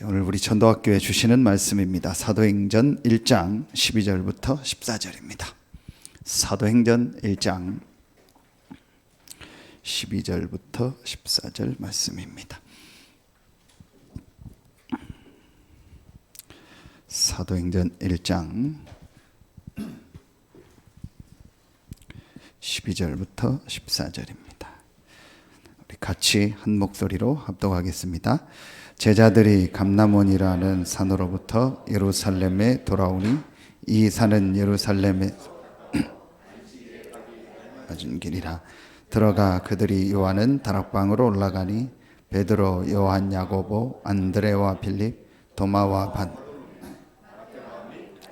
오늘 우리 전도학교에 주시는 말씀입니다. 사도행전 1장 12절부터 14절입니다. 사도행전 1장 12절부터 14절 말씀입니다. 사도행전 1장 12절부터 14절입니다. 우리 같이 한 목소리로 합독하겠습니다. 제자들이 감람원이라는 산으로부터 예루살렘에 돌아오니 이 산은 예루살렘에 맞은 길이라. 들어가 그들이 요한은 다락방으로 올라가니 베드로, 요한, 야고보, 안드레와 빌립, 도마와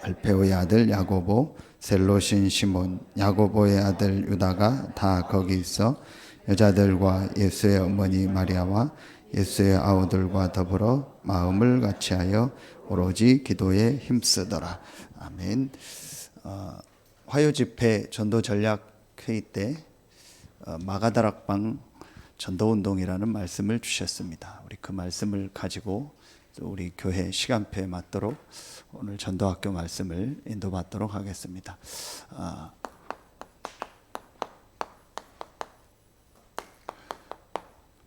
알페오의 아들 야고보, 셀로신 시몬, 야고보의 아들 유다가 다 거기 있어 여자들과 예수의 어머니 마리아와 예수의 아우들과 더불어 마음을 같이하여 오로지 기도에 힘쓰더라. 아멘. 화요집회 전도 전략 회의 때 마가다락방 전도운동이라는 말씀을 주셨습니다. 우리 그 말씀을 가지고 우리 교회 시간표에 맞도록 오늘 전도학교 말씀을 인도받도록 하겠습니다.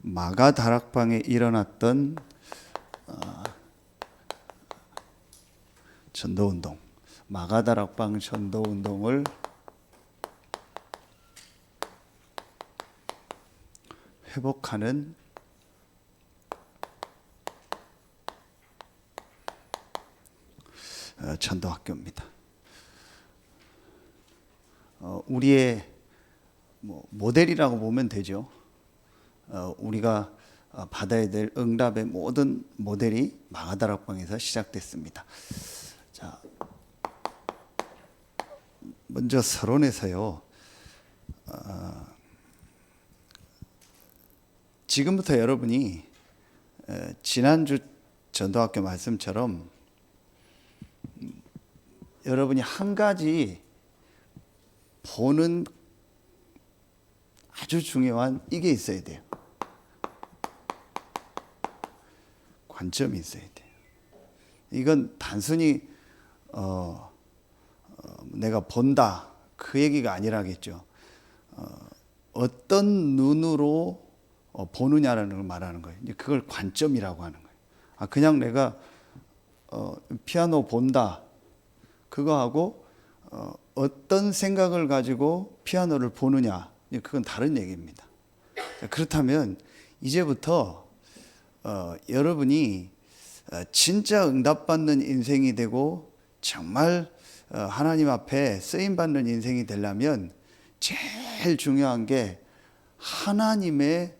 마가다락방에 일어났던 전도운동, 마가다락방 전도운동을 회복하는 전도학교입니다. 우리의 모델이라고 보면 되죠. 우리가 받아야 될 응답의 모든 모델이 마가다락방에서 시작됐습니다. 자, 먼저 서론에서요. 지금부터 여러분이 지난주 전도학교 말씀처럼 여러분이 한 가지 보는 아주 중요한 이게 있어야 돼요. 관점이 있어야 돼요. 이건 단순히 내가 본다 그 얘기가 아니라겠죠. 어떤 눈으로 보느냐라는 걸 말하는 거예요. 이제 그걸 관점이라고 하는 거예요. 그냥 내가 피아노 본다 그거하고 어떤 생각을 가지고 피아노를 보느냐 그건 다른 얘기입니다. 그렇다면 이제부터 여러분이 진짜 응답받는 인생이 되고 정말 하나님 앞에 쓰임받는 인생이 되려면 제일 중요한 게 하나님의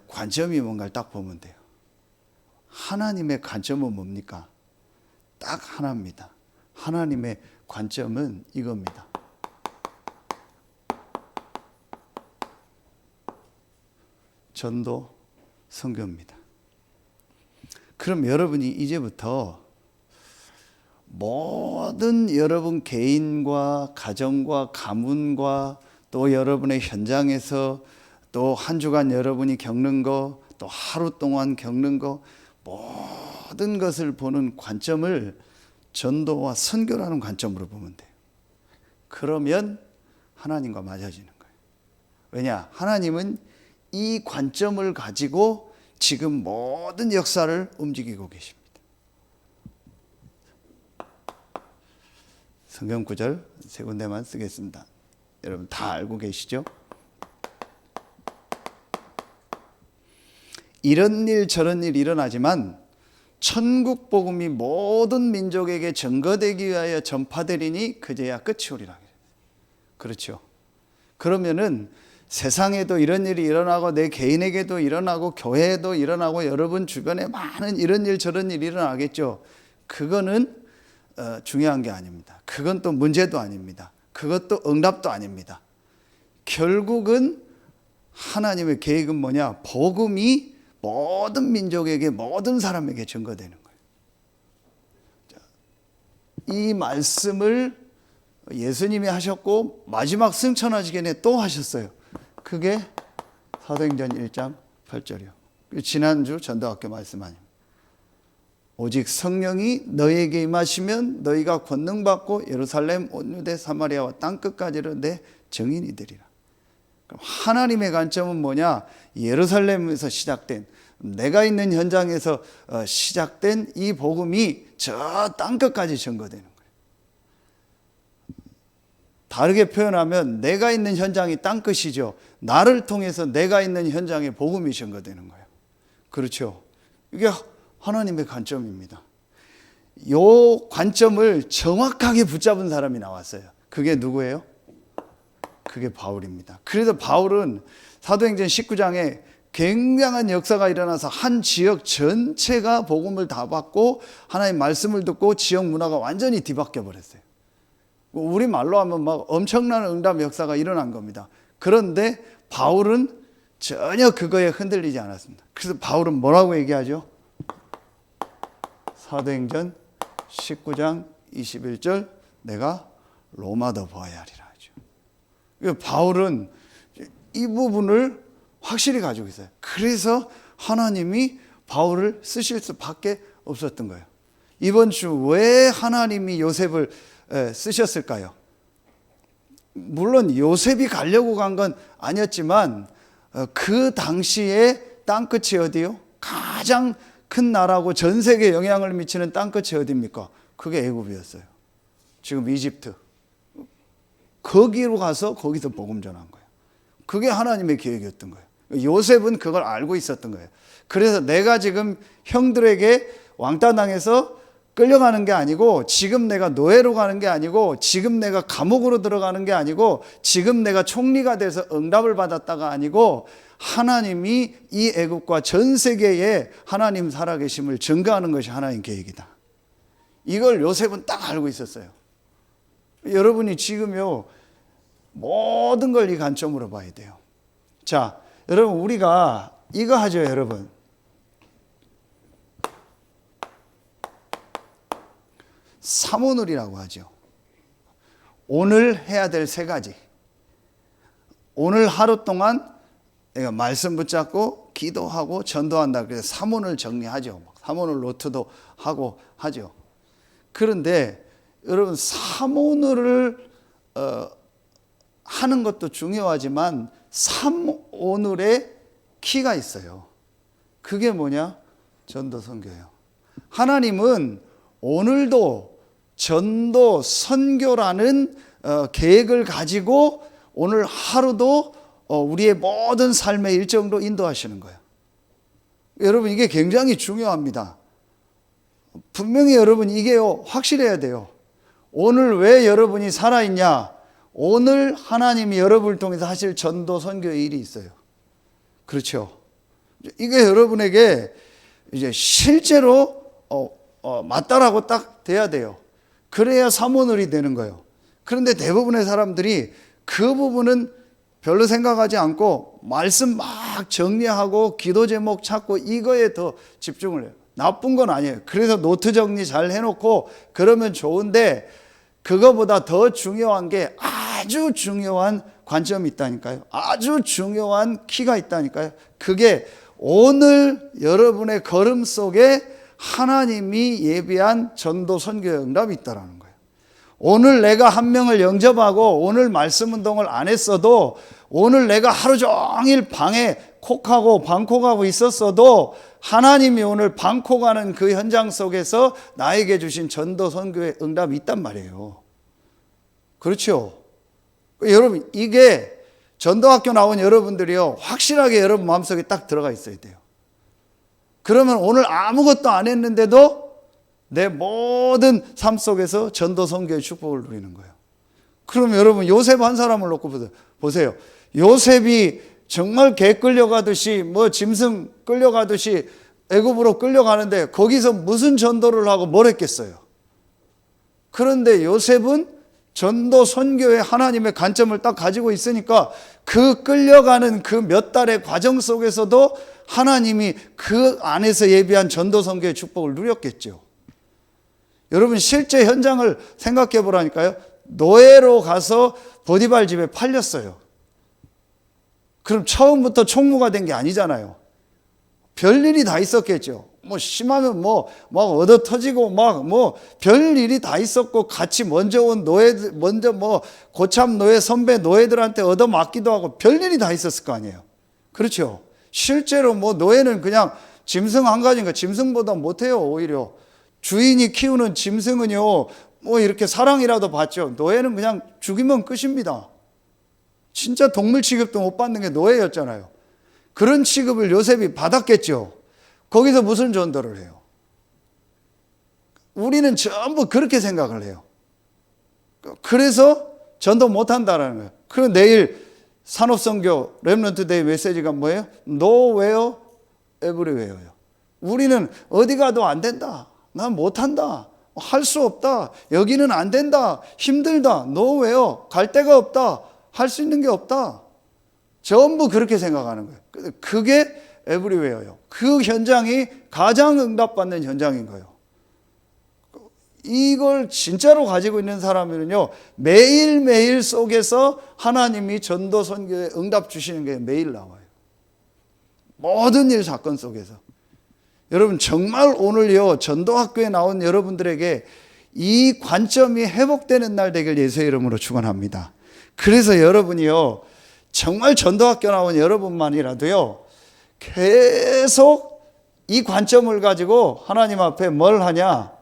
관점이 뭔가를 딱 보면 돼요. 하나님의 관점은 뭡니까? 딱 하나입니다. 하나님의 관점은 이겁니다. 전도, 선교입니다. 그럼 여러분이 이제부터 모든 여러분 개인과 가정과 가문과 또 여러분의 현장에서 또 한 주간 여러분이 겪는 거, 또 하루 동안 겪는 거 모든 것을 보는 관점을 전도와 선교라는 관점으로 보면 돼요. 그러면 하나님과 맞아지는 거예요. 왜냐? 하나님은 이 관점을 가지고 지금 모든 역사를 움직이고 계십니다. 성경 구절 세 군데만 쓰겠습니다. 여러분 다 알고 계시죠? 이런 일 저런 일 일어나지만 천국 복음이 모든 민족에게 전거되기 위하여 전파되리니 그제야 끝이 오리라. 그렇죠. 그러면은 세상에도 이런 일이 일어나고 내 개인에게도 일어나고 교회에도 일어나고 여러분 주변에 많은 이런 일 저런 일이 일어나겠죠. 그거는 중요한 게 아닙니다. 그건 또 문제도 아닙니다. 그것도 응답도 아닙니다. 결국은 하나님의 계획은 뭐냐? 복음이 모든 민족에게 모든 사람에게 전거되는 거예요. 이 말씀을 예수님이 하셨고 마지막 승천하시기에 또 하셨어요. 그게 사도행전 1장 8절이요. 지난주 전도학교 말씀 아닙니다. 오직 성령이 너희에게 임하시면 너희가 권능받고 예루살렘 온 유대 사마리아와 땅끝까지로 내 증인이 되리라. 그럼 하나님의 관점은 뭐냐? 예루살렘에서 시작된, 내가 있는 현장에서 시작된 이 복음이 저 땅끝까지 전거되는 거예요. 다르게 표현하면 내가 있는 현장이 땅끝이죠. 나를 통해서 내가 있는 현장에 복음이 전거되는 거예요. 그렇죠? 이게 하나님의 관점입니다. 이 관점을 정확하게 붙잡은 사람이 나왔어요. 그게 누구예요? 그게 바울입니다. 그래서 바울은 사도행전 19장에 굉장한 역사가 일어나서 한 지역 전체가 복음을 다 받고 하나님 말씀을 듣고 지역 문화가 완전히 뒤바뀌어 버렸어요. 우리 말로 하면 막 엄청난 응답 역사가 일어난 겁니다. 그런데 바울은 전혀 그거에 흔들리지 않았습니다. 그래서 바울은 뭐라고 얘기하죠? 사도행전 19장 21절 내가 로마도 보아야 하리라 하죠. 바울은 이 부분을 확실히 가지고 있어요. 그래서 하나님이 바울을 쓰실 수밖에 없었던 거예요. 이번 주 왜 하나님이 요셉을 쓰셨을까요? 물론 요셉이 가려고 간 건 아니었지만 그 당시에 땅끝이 어디요? 가장 큰 나라고 전 세계에 영향을 미치는 땅끝이 어디입니까? 그게 애굽이었어요. 지금 이집트. 거기로 가서 거기서 복음 전한 거예요. 그게 하나님의 계획이었던 거예요. 요셉은 그걸 알고 있었던 거예요. 그래서 내가 지금 형들에게 왕따 당해서 끌려가는 게 아니고, 지금 내가 노예로 가는 게 아니고, 지금 내가 감옥으로 들어가는 게 아니고, 지금 내가 총리가 돼서 응답을 받았다가 아니고, 하나님이 이 애국과 전 세계에 하나님 살아계심을 증거하는 것이 하나님 계획이다. 이걸 요셉은 딱 알고 있었어요. 여러분이 지금요 모든 걸 이 관점으로 봐야 돼요. 자, 여러분 우리가 이거 하죠, 여러분. 사모놀이라고 하죠. 오늘 해야 될 3가지. 오늘 하루 동안 내가 말씀 붙잡고 기도하고 전도한다. 그래서 사모를 정리하죠. 사모놀 노트도 하고 하죠. 그런데 여러분 사모놀을 하는 것도 중요하지만 사모놀의 키가 있어요. 그게 뭐냐? 전도 선교예요. 하나님은 오늘도 전도 선교라는 계획을 가지고 오늘 하루도 우리의 모든 삶의 일정으로 인도하시는 거예요. 여러분 이게 굉장히 중요합니다. 분명히 여러분 이게요 확실해야 돼요. 오늘 왜 여러분이 살아있냐? 오늘 하나님이 여러분을 통해서 하실 전도 선교의 일이 있어요. 그렇죠? 이게 여러분에게 이제 실제로 맞다라고 딱 돼야 돼요. 그래야 사모놀이 되는 거예요. 그런데 대부분의 사람들이 그 부분은 별로 생각하지 않고 말씀 막 정리하고 기도 제목 찾고 이거에 더 집중을 해요. 나쁜 건 아니에요. 그래서 노트 정리 잘 해놓고 그러면 좋은데, 그거보다 더 중요한 게 아주 중요한 관점이 있다니까요. 아주 중요한 키가 있다니까요. 그게 오늘 여러분의 걸음 속에 하나님이 예비한 전도 선교의 응답이 있다라는 거예요. 오늘 내가 한 명을 영접하고 오늘 말씀 운동을 안 했어도, 오늘 내가 하루 종일 방에 콕하고 방콕하고 있었어도 하나님이 오늘 방콕하는 그 현장 속에서 나에게 주신 전도 선교의 응답이 있단 말이에요. 그렇죠? 여러분 이게 전도학교 나온 여러분들이요 확실하게 여러분 마음속에 딱 들어가 있어야 돼요. 그러면 오늘 아무것도 안 했는데도 내 모든 삶 속에서 전도 선교의 축복을 누리는 거예요. 그럼 여러분 요셉 한 사람을 놓고 보세요. 요셉이 정말 개 끌려가듯이 짐승 끌려가듯이 애굽으로 끌려가는데 거기서 무슨 전도를 하고 뭘 했겠어요? 그런데 요셉은 전도 선교의 하나님의 관점을 딱 가지고 있으니까 그 끌려가는 그 몇 달의 과정 속에서도 하나님이 그 안에서 예비한 전도 선교의 축복을 누렸겠죠. 여러분 실제 현장을 생각해 보라니까요. 노예로 가서 보디발 집에 팔렸어요. 그럼 처음부터 총무가 된 게 아니잖아요. 별일이 다 있었겠죠. 뭐 심하면 뭐 막 얻어 터지고 막 뭐 별 일이 다 있었고, 같이 먼저 온 노예들, 먼저 뭐 고참 노예 선배 노예들한테 얻어 맞기도 하고 별 일이 다 있었을 거 아니에요. 그렇죠. 실제로 뭐 노예는 그냥 짐승 한 가지인가, 짐승보다 못해요. 오히려 주인이 키우는 짐승은요 뭐 이렇게 사랑이라도 받죠. 노예는 그냥 죽이면 끝입니다. 진짜 동물 취급도 못 받는 게 노예였잖아요. 그런 취급을 요셉이 받았겠죠. 거기서 무슨 전도를 해요? 우리는 전부 그렇게 생각을 해요. 그래서 전도 못한다라는 거예요. 그럼 내일 산업선교 렘넌트 데이 메시지가 뭐예요? Nowhere, Everywhere요. 우리는 어디 가도 안 된다, 난 못한다, 할 수 없다, 여기는 안 된다, 힘들다, Nowhere, 갈 데가 없다, 할 수 있는 게 없다. 전부 그렇게 생각하는 거예요. 그게 Everywhere예요. 그 현장이 가장 응답받는 현장인 거예요. 이걸 진짜로 가지고 있는 사람은요 매일매일 속에서 하나님이 전도 선교에 응답 주시는 게 매일 나와요. 모든 일 사건 속에서. 여러분 정말 오늘요 전도학교에 나온 여러분들에게 이 관점이 회복되는 날 되길 예수의 이름으로 축원합니다. 그래서 여러분이요 정말 전도학교 나온 여러분만이라도요 계속 이 관점을 가지고 하나님 앞에 뭘 하냐,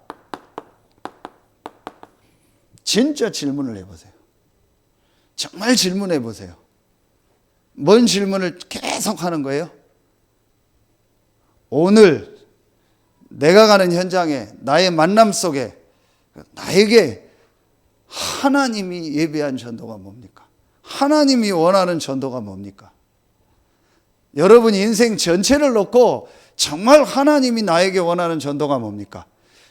진짜 질문을 해보세요. 정말 질문해 보세요. 뭔 질문을 계속 하는 거예요? 오늘 내가 가는 현장에, 나의 만남 속에 나에게 하나님이 예비한 전도가 뭡니까? 하나님이 원하는 전도가 뭡니까? 여러분 인생 전체를 놓고 정말 하나님이 나에게 원하는 전도가 뭡니까?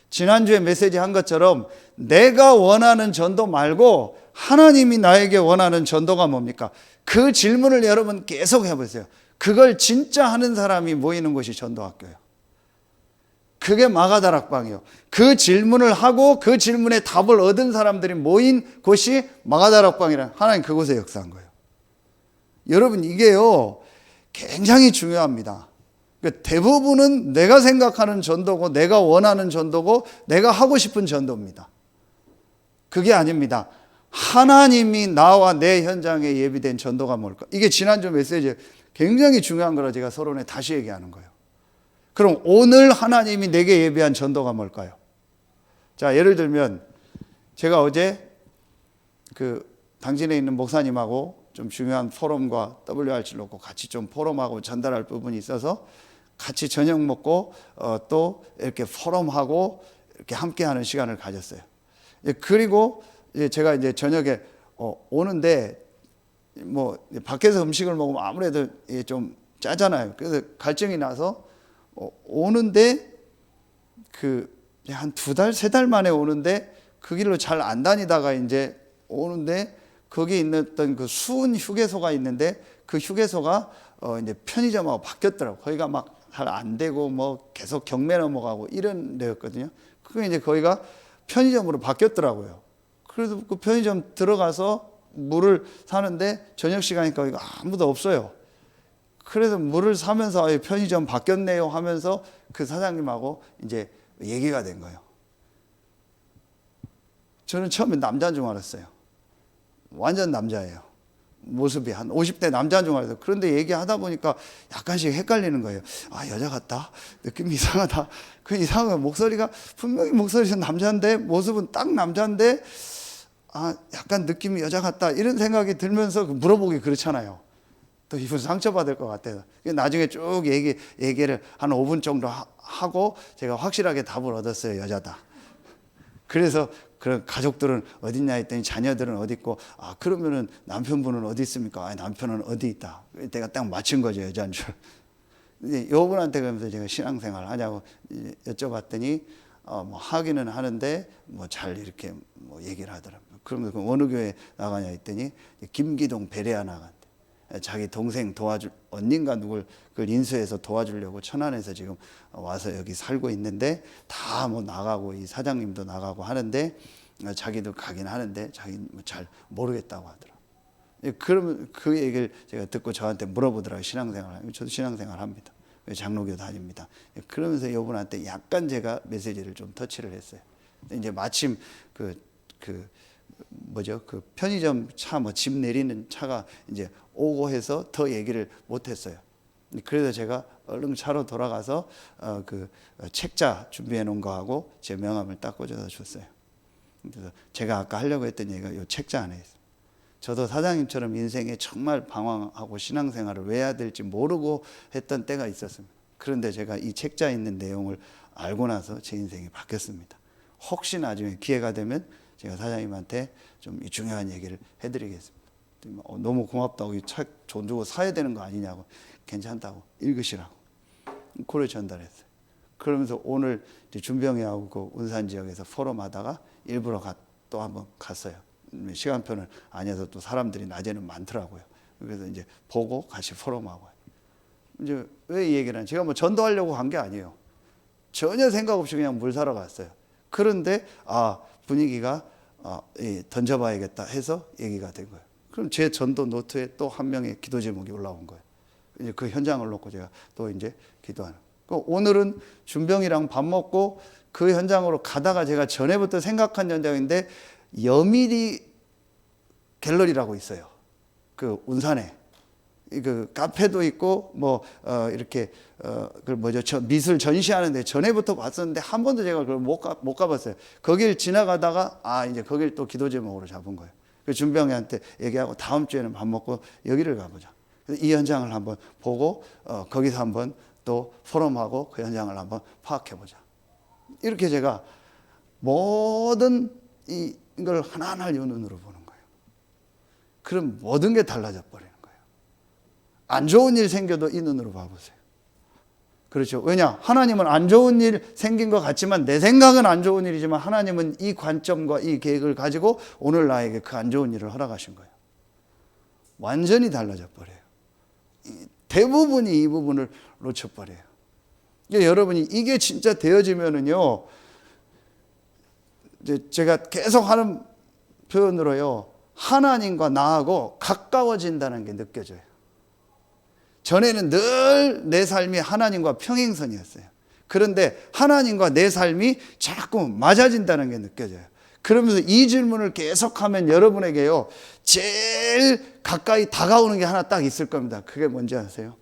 지난주에 메시지 한 것처럼 내가 원하는 전도 말고 하나님이 나에게 원하는 전도가 뭡니까? 그 질문을 여러분 계속 해보세요. 그걸 진짜 하는 사람이 모이는 곳이 전도학교예요. 그게 마가다락방이요. 그 질문을 하고 그 질문에 답을 얻은 사람들이 모인 곳이 마가다락방이라, 하나님 그곳에 역사한 거예요. 여러분 이게요 굉장히 중요합니다. 대부분은 내가 생각하는 전도고, 내가 원하는 전도고, 내가 하고 싶은 전도입니다. 그게 아닙니다. 하나님이 나와 내 현장에 예비된 전도가 뭘까? 이게 지난주 메시지 굉장히 중요한 거라 제가 서론에 다시 얘기하는 거예요. 그럼 오늘 하나님이 내게 예비한 전도가 뭘까요? 자, 예를 들면 제가 어제 그 당진에 있는 목사님하고 좀 중요한 포럼과 WRC를 놓고 같이 좀 포럼하고 전달할 부분이 있어서 같이 저녁 먹고 또 이렇게 포럼하고 이렇게 함께하는 시간을 가졌어요. 그리고 제가 이제 저녁에 오는데 뭐 밖에서 음식을 먹으면 아무래도 좀 짜잖아요. 그래서 갈증이 나서 오는데 그 한 2달, 3달 만에 오는데 그 길로 잘 안 다니다가 이제 오는데 거기 있는 그 수은 휴게소가 있는데 그 휴게소가 이제 편의점하고 바뀌었더라고. 거기가 막 잘 안 되고 뭐 계속 경매 넘어가고 이런 데였거든요. 그게 이제 거기가 편의점으로 바뀌었더라고요. 그래서 그 편의점 들어가서 물을 사는데 저녁 시간이니까 거기가 아무도 없어요. 그래서 물을 사면서 편의점 바뀌었네요 하면서 그 사장님하고 이제 얘기가 된 거예요. 저는 처음에 남자인 줄 알았어요. 완전 남자예요. 모습이 한 50대 남자인 줄 알았어요. 그런데 얘기하다 보니까 약간씩 헷갈리는 거예요. 아, 여자 같다. 느낌이 이상하다. 그 이상한 목소리가 분명히 목소리는 남자인데 모습은 딱 남자인데 아, 약간 느낌이 여자 같다. 이런 생각이 들면서 물어보기 그렇잖아요. 또 이분 상처받을 것 같아서. 나중에 쭉 얘기를 한 5분 정도 하고 제가 확실하게 답을 얻었어요. 여자다. 그래서 그런 가족들은 어딨냐 했더니 자녀들은 어디 있고, 아, 그러면은 남편분은 어디 있습니까? 아, 남편은 어디 있다. 내가 딱 맞춘 거죠. 여자인 줄. 이제 여분한테 그러면서 제가 신앙생활 하냐고 여쭤봤더니 뭐 하기는 하는데 뭐 잘 이렇게 뭐 얘기를 하더라고요. 그러면서 어느 교회 나가냐 했더니 김기동 베레아 나간대. 자기 동생 도와줄 언니인가 누굴 그걸 인수해서 도와주려고 천안에서 지금 와서 여기 살고 있는데 다 뭐 나가고 이 사장님도 나가고 하는데 자기도 가긴 하는데 자기 잘 모르겠다고 하더라고요. 그러면 그 얘기를 제가 듣고 저한테 물어보더라고요. 신앙생활. 저도 신앙생활 합니다. 장로교 다닙니다. 그러면서 이분한테 약간 제가 메시지를 좀 터치를 했어요. 이제 마침 그 편의점 차 뭐 집 내리는 차가 이제 오고 해서 더 얘기를 못 했어요. 그래서 제가 얼른 차로 돌아가서 그 책자 준비해 놓은 거하고 제 명함을 딱 꽂아서 줬어요. 그래서 제가 아까 하려고 했던 얘기가 이 책자 안에 있어요. 저도 사장님처럼 인생에 정말 방황하고 신앙생활을 왜 해야 될지 모르고 했던 때가 있었습니다. 그런데 제가 이 책자에 있는 내용을 알고 나서 제 인생이 바뀌었습니다. 혹시 나중에 기회가 되면 제가 사장님한테 좀 이 중요한 얘기를 해드리겠습니다. 너무 고맙다고, 이 책 돈 주고 사야 되는 거 아니냐고. 괜찮다고, 읽으시라고 그걸 전달했어요. 그러면서 오늘 준병이하고 그 운산 지역에서 포럼하다가 일부러 또 한번 갔어요. 시간표는 아니어서 또 사람들이 낮에는 많더라고요. 그래서 이제 보고 같이 포럼하고. 이제 왜 이 얘기를 하냐, 제가 뭐 전도하려고 간 게 아니에요. 전혀 생각 없이 그냥 물 사러 갔어요. 그런데 분위기가 던져봐야겠다 해서 얘기가 된 거예요. 그럼 제 전도 노트에 또 한 명의 기도 제목이 올라온 거예요. 이제 그 현장을 놓고 제가 또 이제 기도하는. 오늘은 준병이랑 밥 먹고 그 현장으로 가다가 제가 전에부터 생각한 현장인데, 여미리 갤러리라고 있어요. 그 운산에 그 카페도 있고 뭐 이렇게 그 미술 전시하는데 전에부터 봤었는데 한 번도 제가 그걸 못 가봤어요. 거길 지나가다가 이제 거길 또 기도 제목으로 잡은 거예요. 그 준병이한테 얘기하고 다음 주에는 밥 먹고 여기를 가보자. 그래서 이 현장을 한번 보고 거기서 한번 또 포럼하고 그 현장을 한번 파악해보자. 이렇게 제가 모든 이걸 하나하나 이 눈으로 보는 거예요. 그럼 모든 게 달라져 버리는 거예요. 안 좋은 일 생겨도 이 눈으로 봐보세요. 그렇죠. 왜냐? 하나님은 안 좋은 일 생긴 것 같지만, 내 생각은 안 좋은 일이지만 하나님은 이 관점과 이 계획을 가지고 오늘 나에게 그 안 좋은 일을 허락하신 거예요. 완전히 달라져 버려요. 대부분이 이 부분을 놓쳐버려요. 여러분이 이게 진짜 되어지면은요, 이제 제가 계속 하는 표현으로요, 하나님과 나하고 가까워진다는 게 느껴져요. 전에는 늘 내 삶이 하나님과 평행선이었어요. 그런데 하나님과 내 삶이 자꾸 맞아진다는 게 느껴져요. 그러면서 이 질문을 계속하면 여러분에게요, 제일 가까이 다가오는 게 하나 딱 있을 겁니다. 그게 뭔지 아세요?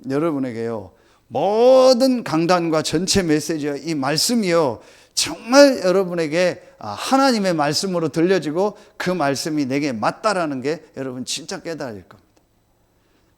여러분에게요, 모든 강단과 전체 메시지와 이 말씀이요, 정말 여러분에게 하나님의 말씀으로 들려지고 그 말씀이 내게 맞다라는 게 여러분 진짜 깨달을 겁니다.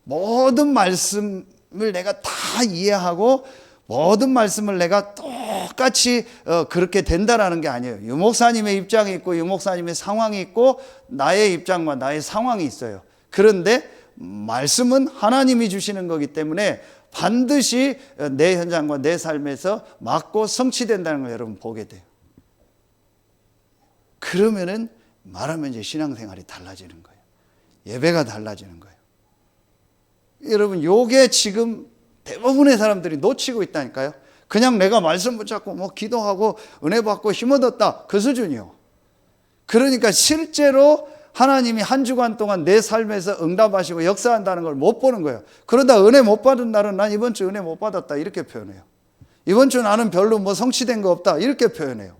모든 말씀을 내가 다 이해하고 모든 말씀을 내가 똑같이 그렇게 된다라는 게 아니에요. 유 목사님의 입장이 있고 유 목사님의 상황이 있고 나의 입장과 나의 상황이 있어요. 그런데 말씀은 하나님이 주시는 거기 때문에 반드시 내 현장과 내 삶에서 맞고 성취된다는 걸 여러분 보게 돼요. 그러면은 말하면 이제 신앙생활이 달라지는 거예요. 예배가 달라지는 거예요. 여러분, 요게 지금 대부분의 사람들이 놓치고 있다니까요. 그냥 내가 말씀 붙잡고 뭐 기도하고 은혜 받고 힘 얻었다, 그 수준이요. 그러니까 실제로 하나님이 한 주간 동안 내 삶에서 응답하시고 역사한다는 걸 못 보는 거예요. 그러다 은혜 못 받은 날은 난 이번 주 은혜 못 받았다, 이렇게 표현해요. 이번 주 나는 별로 뭐 성취된 거 없다, 이렇게 표현해요.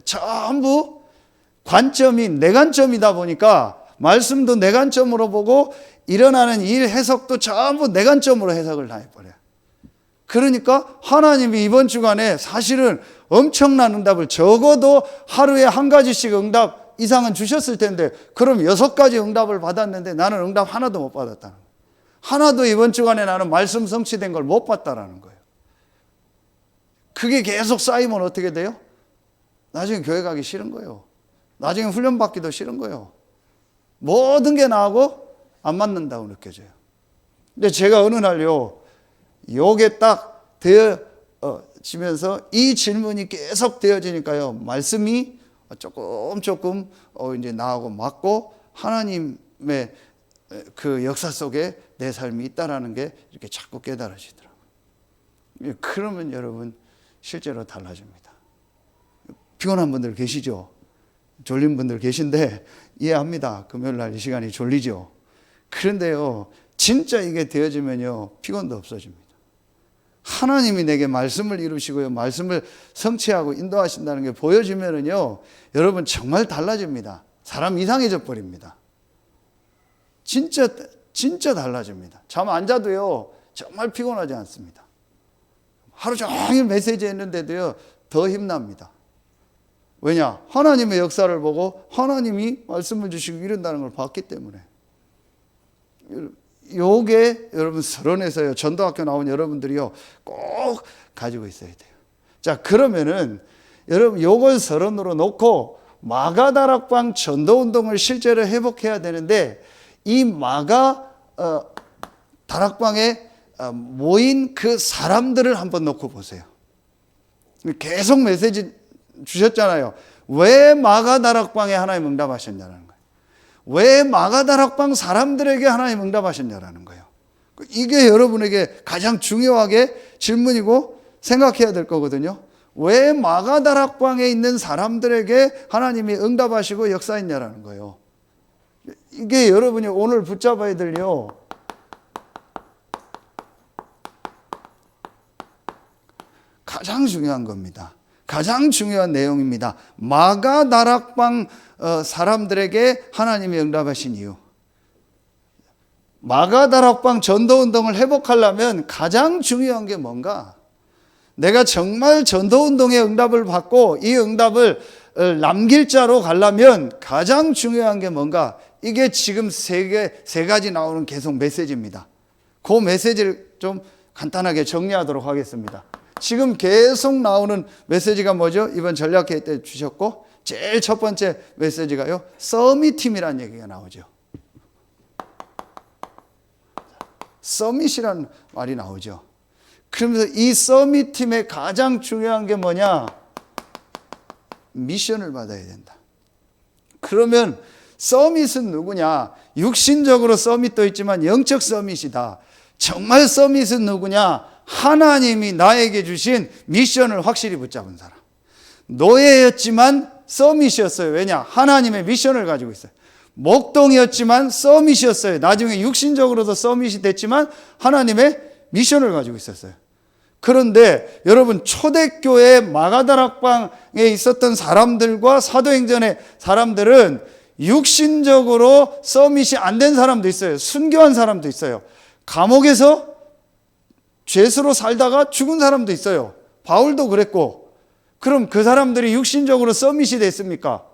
전부 관점이 내 관점이다 보니까 말씀도 내 관점으로 보고 일어나는 일 해석도 전부 내 관점으로 해석을 다 해버려요. 그러니까 하나님이 이번 주간에 사실은 엄청난 응답을, 적어도 하루에 한 가지씩 응답 이상은 주셨을 텐데, 그럼 6가지 응답을 받았는데 나는 응답 하나도 못 받았다는 거예요. 하나도 이번 주간에 나는 말씀 성취된 걸 못 봤다라는 거예요. 그게 계속 쌓이면 어떻게 돼요? 나중에 교회 가기 싫은 거예요. 나중에 훈련 받기도 싫은 거예요. 모든 게 나하고 안 맞는다고 느껴져요. 근데 제가 어느 날요, 요게 딱 되어지면서 이 질문이 계속 되어지니까요, 말씀이 조금 이제 나하고 맞고 하나님의 그 역사 속에 내 삶이 있다라는 게 이렇게 자꾸 깨달아지더라고요. 그러면 여러분 실제로 달라집니다. 피곤한 분들 계시죠? 졸린 분들 계신데 이해합니다. 금요일 날 이 시간이 졸리죠. 그런데요, 진짜 이게 되어지면요, 피곤도 없어집니다. 하나님이 내게 말씀을 이루시고요, 말씀을 성취하고 인도하신다는 게 보여지면은요, 여러분 정말 달라집니다. 사람 이상해져 버립니다. 진짜 달라집니다. 잠 안 자도요, 정말 피곤하지 않습니다. 하루 종일 메시지 했는데도요, 더 힘납니다. 왜냐? 하나님의 역사를 보고 하나님이 말씀을 주시고 이런다는 걸 봤기 때문에. 요게 여러분 서론에서요, 전도학교 나온 여러분들이요, 꼭 가지고 있어야 돼요. 자, 그러면은 여러분 요걸 서론으로 놓고 마가다락방 전도운동을 실제로 회복해야 되는데, 이 다락방에 모인 그 사람들을 한번 놓고 보세요. 계속 메시지 주셨잖아요. 왜 마가다락방에 하나님 응답하셨냐는 거예요. 왜 마가다락방 사람들에게 하나님 응답하셨냐라는 거예요. 이게 여러분에게 가장 중요하게 질문이고 생각해야 될 거거든요. 왜 마가다락방에 있는 사람들에게 하나님이 응답하시고 역사했냐라는 거예요. 이게 여러분이 오늘 붙잡아야 될요, 가장 중요한 겁니다. 가장 중요한 내용입니다. 마가다락방 사람들에게 하나님이 응답하신 이유. 마가다락방 전도운동을 회복하려면 가장 중요한 게 뭔가? 내가 정말 전도운동의 응답을 받고 이 응답을 남길 자로 가려면 가장 중요한 게 뭔가? 이게 지금 세 가지 나오는 계속 메시지입니다. 그 메시지를 좀 간단하게 정리하도록 하겠습니다. 지금 계속 나오는 메시지가 뭐죠? 이번 전략회의 때 주셨고, 제일 첫 번째 메시지가요, 서밋팀이라는 얘기가 나오죠. 서밋이라는 말이 나오죠. 그러면서 이 서밋팀의 가장 중요한 게 뭐냐? 미션을 받아야 된다. 그러면 서밋은 누구냐? 육신적으로 서밋도 있지만 영적 서밋이다. 정말 서밋은 누구냐? 하나님이 나에게 주신 미션을 확실히 붙잡은 사람. 노예였지만 서밋이었어요. 왜냐? 하나님의 미션을 가지고 있어요. 목동이었지만 서밋이었어요. 나중에 육신적으로도 서밋이 됐지만 하나님의 미션을 가지고 있었어요. 그런데 여러분, 초대교회 마가다락방에 있었던 사람들과 사도행전의 사람들은 육신적으로 서밋이 안 된 사람도 있어요. 순교한 사람도 있어요. 감옥에서 죄수로 살다가 죽은 사람도 있어요. 바울도 그랬고. 그럼 그 사람들이 육신적으로 서밋이 됐습니까?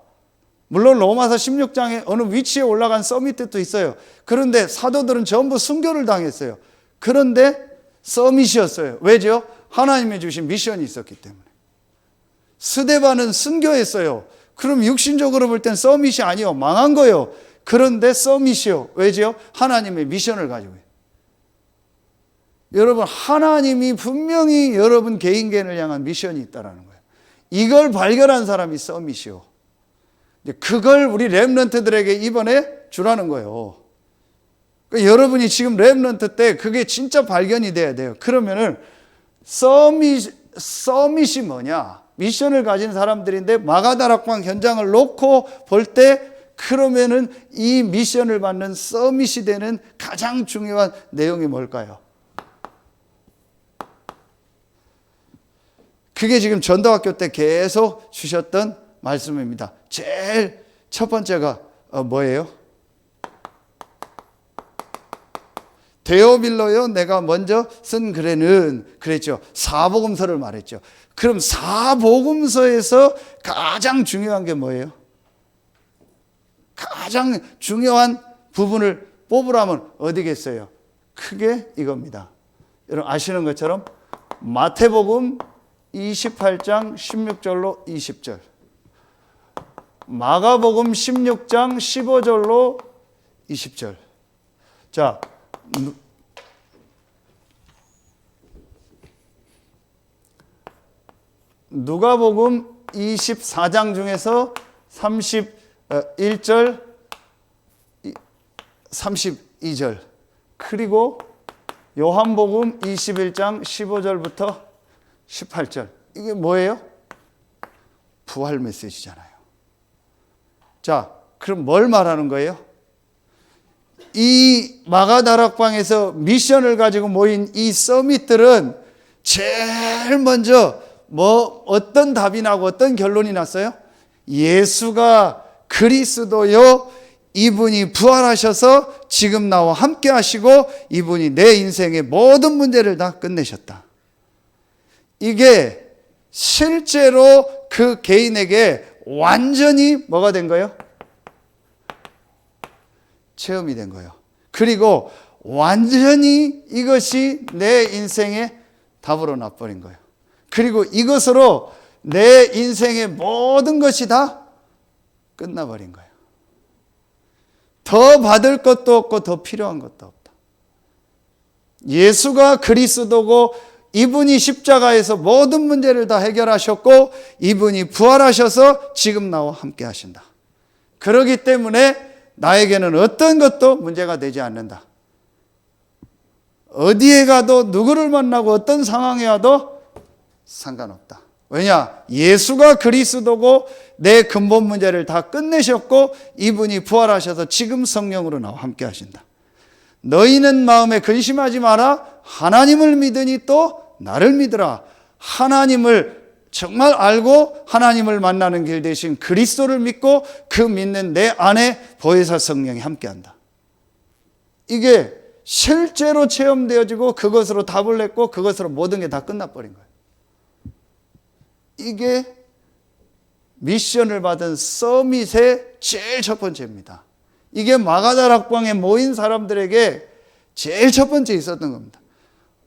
물론 로마서 16장에 어느 위치에 올라간 서밋도 있어요. 그런데 사도들은 전부 순교를 당했어요. 그런데 서밋이었어요. 왜죠? 하나님이 주신 미션이 있었기 때문에. 스데반은 순교했어요. 그럼 육신적으로 볼 땐 서밋이 아니요, 망한 거예요. 그런데 서밋이요. 왜죠? 하나님의 미션을 가지고 있어요. 여러분, 하나님이 분명히 여러분 개인을 향한 미션이 있다는 거예요. 이걸 발견한 사람이 서밋이요. 그걸 우리 렘넌트들에게 이번에 주라는 거예요. 그러니까 여러분이 지금 렘넌트 때 그게 진짜 발견이 돼야 돼요. 그러면은 서밋이 뭐냐? 미션을 가진 사람들인데 마가다락방 현장을 놓고 볼 때, 그러면은 이 미션을 받는 서밋이 되는 가장 중요한 내용이 뭘까요? 그게 지금 전도학교 때 계속 주셨던 말씀입니다. 제일 첫 번째가 뭐예요? 데오빌로요, 내가 먼저 쓴 글에는 그랬죠. 사복음서를 말했죠. 그럼 사복음서에서 가장 중요한 게 뭐예요? 가장 중요한 부분을 뽑으라면 어디겠어요? 크게 이겁니다. 여러분 아시는 것처럼 마태복음 28장 16절로 20절, 마가복음 16장 15절로 20절. 자, 누가복음 24장 중에서 31절, 32절, 그리고 요한복음 21장 15절부터 18절. 이게 뭐예요? 부활 메시지잖아요. 자, 그럼 뭘 말하는 거예요? 이 마가다락방에서 미션을 가지고 모인 이 서밋들은 제일 먼저 어떤 답이 나고 어떤 결론이 났어요? 예수가 그리스도요, 이분이 부활하셔서 지금 나와 함께 하시고 이분이 내 인생의 모든 문제를 다 끝내셨다. 이게 실제로 그 개인에게 완전히 뭐가 된 거예요? 체험이 된 거예요. 그리고 완전히 이것이 내 인생의 답으로 나버린 거예요. 그리고 이것으로 내 인생의 모든 것이 다 끝나버린 거예요. 더 받을 것도 없고 더 필요한 것도 없다. 예수가 그리스도고 이분이 십자가에서 모든 문제를 다 해결하셨고 이분이 부활하셔서 지금 나와 함께 하신다. 그렇기 때문에 나에게는 어떤 것도 문제가 되지 않는다. 어디에 가도 누구를 만나고 어떤 상황에 와도 상관없다. 왜냐? 예수가 그리스도고 내 근본 문제를 다 끝내셨고 이분이 부활하셔서 지금 성령으로 나와 함께 하신다. 너희는 마음에 근심하지 마라. 하나님을 믿으니 또 나를 믿으라. 하나님을 정말 알고 하나님을 만나는 길 대신 그리스도를 믿고 그 믿는 내 안에 보혜사 성령이 함께한다. 이게 실제로 체험되어지고 그것으로 답을 냈고 그것으로 모든 게 다 끝나버린 거예요. 이게 미션을 받은 서밋의 제일 첫 번째입니다. 이게 마가다락방에 모인 사람들에게 제일 첫 번째 있었던 겁니다.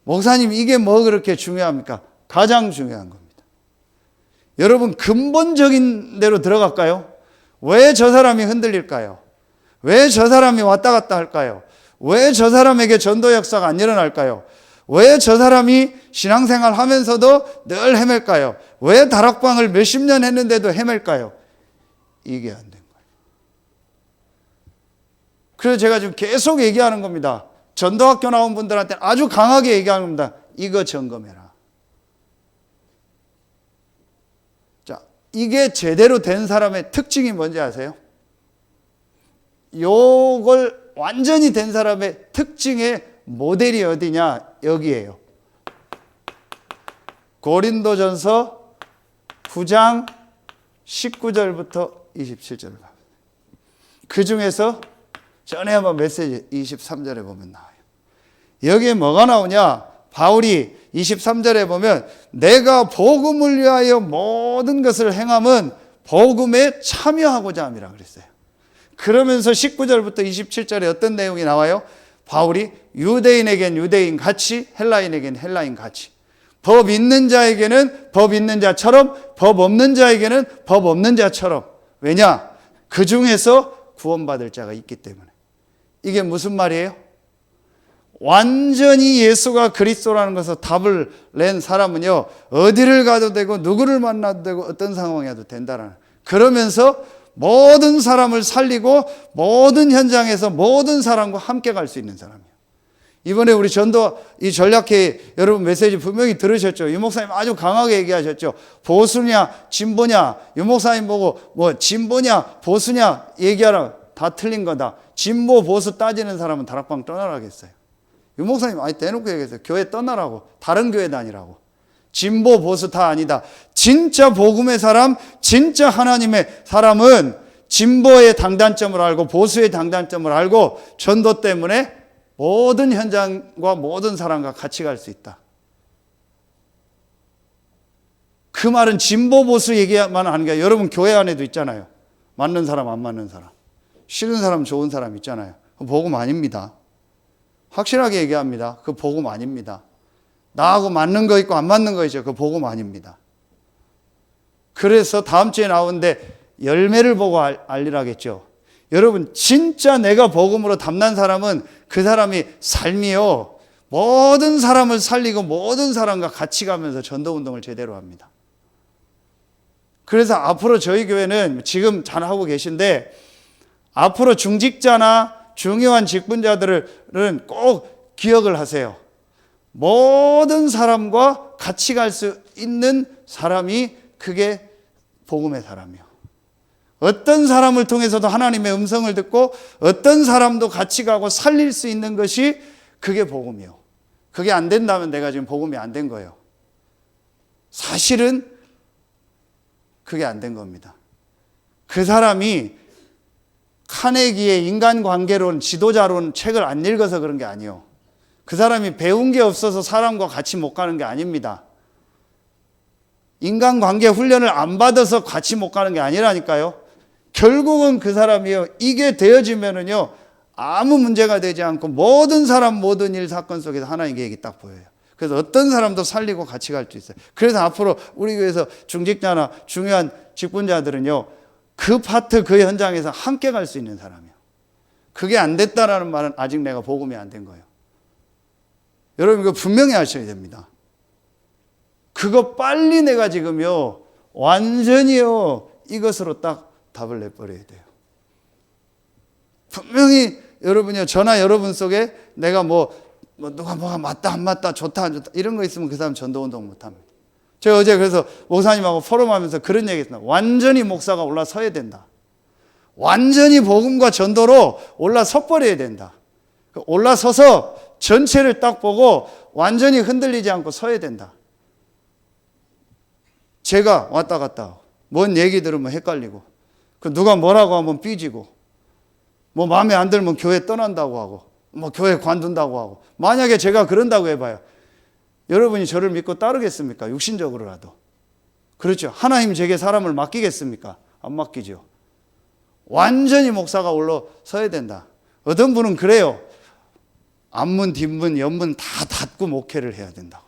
목사님, 이게 뭐 그렇게 중요합니까? 가장 중요한 겁니다. 여러분, 근본적인 데로 들어갈까요? 왜 저 사람이 흔들릴까요? 왜 저 사람이 왔다 갔다 할까요? 왜 저 사람에게 전도 역사가 안 일어날까요? 왜 저 사람이 신앙생활 하면서도 늘 헤맬까요? 왜 다락방을 몇십 년 했는데도 헤맬까요? 이게 안 된 거예요. 그래서 제가 지금 계속 얘기하는 겁니다. 전도학교 나온 분들한테 아주 강하게 얘기하는 겁니다. 이거 점검해라. 자, 이게 제대로 된 사람의 특징이 뭔지 아세요? 요걸 완전히 된 사람의 특징의 모델이 어디냐? 여기에요. 고린도전서 9장 19절부터 27절을 봐요. 그 중에서 전에 한번 메시지 23절에 보면 나와요. 여기에 뭐가 나오냐? 바울이 23절에 보면 내가 복음을 위하여 모든 것을 행함은 복음에 참여하고자 함이라 그랬어요. 그러면서 19절부터 27절에 어떤 내용이 나와요? 바울이 유대인에겐 유대인 같이, 헬라인에겐 헬라인 같이, 법 있는 자에게는 법 있는 자처럼, 법 없는 자에게는 법 없는 자처럼. 왜냐? 그 중에서 구원받을 자가 있기 때문에. 이게 무슨 말이에요? 완전히 예수가 그리스도라는 것을 답을 낸 사람은요, 어디를 가도 되고 누구를 만나도 되고 어떤 상황에 와도 된다는, 그러면서 모든 사람을 살리고 모든 현장에서 모든 사람과 함께 갈 수 있는 사람이에요. 이번에 우리 전도 이 전략회 여러분 메시지 분명히 들으셨죠? 유 목사님 아주 강하게 얘기하셨죠? 보수냐 진보냐, 유 목사님 보고 뭐 진보냐 보수냐 얘기하라. 다 틀린 거다. 진보 보수 따지는 사람은 다락방 떠나라겠어요. 유 목사님 아니 대놓고 얘기했어요. 교회 떠나라고. 다른 교회 다니라고. 진보 보수 다 아니다. 진짜 복음의 사람, 진짜 하나님의 사람은 진보의 장단점을 알고 보수의 장단점을 알고 전도 때문에 모든 현장과 모든 사람과 같이 갈 수 있다. 그 말은 진보 보수 얘기만 하는 게 아니라 여러분 교회 안에도 있잖아요. 맞는 사람 안 맞는 사람, 싫은 사람 좋은 사람 있잖아요. 그 복음 아닙니다. 확실하게 얘기합니다. 그 복음 아닙니다. 나하고 맞는 거 있고 안 맞는 거 있죠. 그 복음 아닙니다. 그래서 다음 주에 나오는데 열매를 보고 알리라겠죠. 여러분 진짜 내가 복음으로 담난 사람은 그 사람이 삶이요, 모든 사람을 살리고 모든 사람과 같이 가면서 전도운동을 제대로 합니다. 그래서 앞으로 저희 교회는 지금 잘하고 계신데 앞으로 중직자나 중요한 직분자들은 꼭 기억을 하세요. 모든 사람과 같이 갈 수 있는 사람이 그게 복음의 사람이요. 어떤 사람을 통해서도 하나님의 음성을 듣고 어떤 사람도 같이 가고 살릴 수 있는 것이 그게 복음이요. 그게 안 된다면 내가 지금 복음이 안 된 거예요. 사실은 그게 안 된 겁니다. 그 사람이 카네기의 인간관계론, 지도자론 책을 안 읽어서 그런 게 아니에요. 그 사람이 배운 게 없어서 사람과 같이 못 가는 게 아닙니다. 인간관계 훈련을 안 받아서 같이 못 가는 게 아니라니까요. 결국은 그 사람이요, 이게 되어지면은요, 아무 문제가 되지 않고 모든 사람, 모든 일, 사건 속에서 하나님 계획이 딱 보여요. 그래서 어떤 사람도 살리고 같이 갈 수 있어요. 그래서 앞으로 우리 교회에서 중직자나 중요한 직분자들은요, 그 파트, 그 현장에서 함께 갈 수 있는 사람이에요. 그게 안 됐다라는 말은 아직 내가 복음이 안 된 거예요. 여러분, 이거 분명히 하셔야 됩니다. 그거 빨리 내가 지금요, 완전히요, 이것으로 딱 답을 내버려야 돼요. 분명히 여러분이요, 저나 여러분 속에 내가 누가 뭐가 맞다, 안 맞다, 좋다, 안 좋다, 이런 거 있으면 그 사람 전도운동 못 합니다. 제가 어제 그래서 목사님하고 포럼하면서 그런 얘기 했습니다. 완전히 목사가 올라서야 된다. 완전히 복음과 전도로 올라서버려야 된다. 올라서서 전체를 딱 보고 완전히 흔들리지 않고 서야 된다. 제가 왔다 갔다 뭔 얘기 들으면 헷갈리고, 누가 뭐라고 하면 삐지고, 마음에 안 들면 교회 떠난다고 하고, 교회 관둔다고 하고. 만약에 제가 그런다고 해봐요. 여러분이 저를 믿고 따르겠습니까? 육신적으로라도. 그렇죠. 하나님 제게 사람을 맡기겠습니까? 안 맡기죠. 완전히 목사가 올라서야 된다. 어떤 분은 그래요. 앞문, 뒷문, 옆문 다 닫고 목회를 해야 된다고.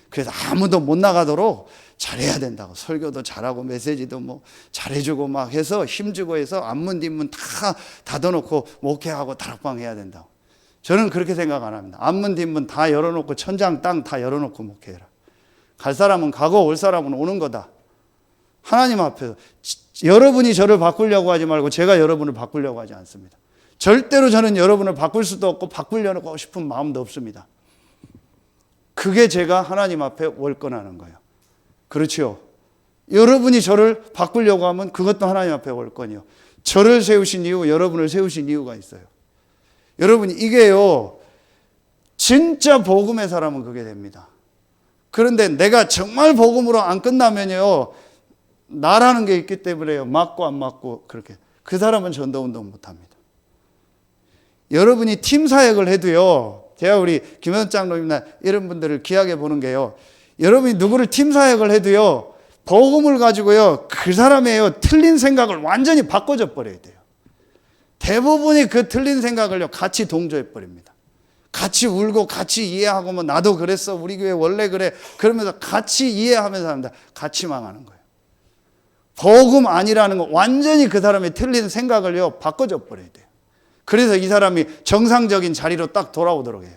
그래서 아무도 못 나가도록 잘해야 된다고. 설교도 잘하고 메시지도 잘해주고 막 해서 힘주고 해서 앞문, 뒷문 다 닫아놓고 목회하고 다락방 해야 된다고. 저는 그렇게 생각 안 합니다. 앞문, 뒷문 다 열어놓고 천장, 땅 다 열어놓고 목회해라. 갈 사람은 가고 올 사람은 오는 거다. 하나님 앞에서. 여러분이 저를 바꾸려고 하지 말고 제가 여러분을 바꾸려고 하지 않습니다. 절대로 저는 여러분을 바꿀 수도 없고 바꾸려고 싶은 마음도 없습니다. 그게 제가 하나님 앞에 월권하는 거예요. 그렇죠. 여러분이 저를 바꾸려고 하면 그것도 하나님 앞에 월권이요. 저를 세우신 이유, 여러분을 세우신 이유가 있어요. 여러분, 이게요, 진짜 복음의 사람은 그게 됩니다. 그런데 내가 정말 복음으로 안 끝나면요, 나라는 게 있기 때문에요, 맞고 안 맞고 그렇게. 그 사람은 전도운동 못 합니다. 여러분이 팀 사역을 해도요, 제가 우리 김현 장로님이나 이런 분들을 귀하게 보는 게요, 여러분이 누구를 팀 사역을 해도요, 복음을 가지고요, 그 사람의 틀린 생각을 완전히 바꿔줘 버려야 돼요. 대부분이 그 틀린 생각을요, 같이 동조해 버립니다. 같이 울고 같이 이해하고 나도 그랬어, 우리 교회 원래 그래, 그러면서 같이 이해하면서 합니다. 같이 망하는 거예요. 복음 아니라는 거 완전히 그 사람의 틀린 생각을요, 바꿔줘 버려야 돼요. 그래서 이 사람이 정상적인 자리로 딱 돌아오도록 해야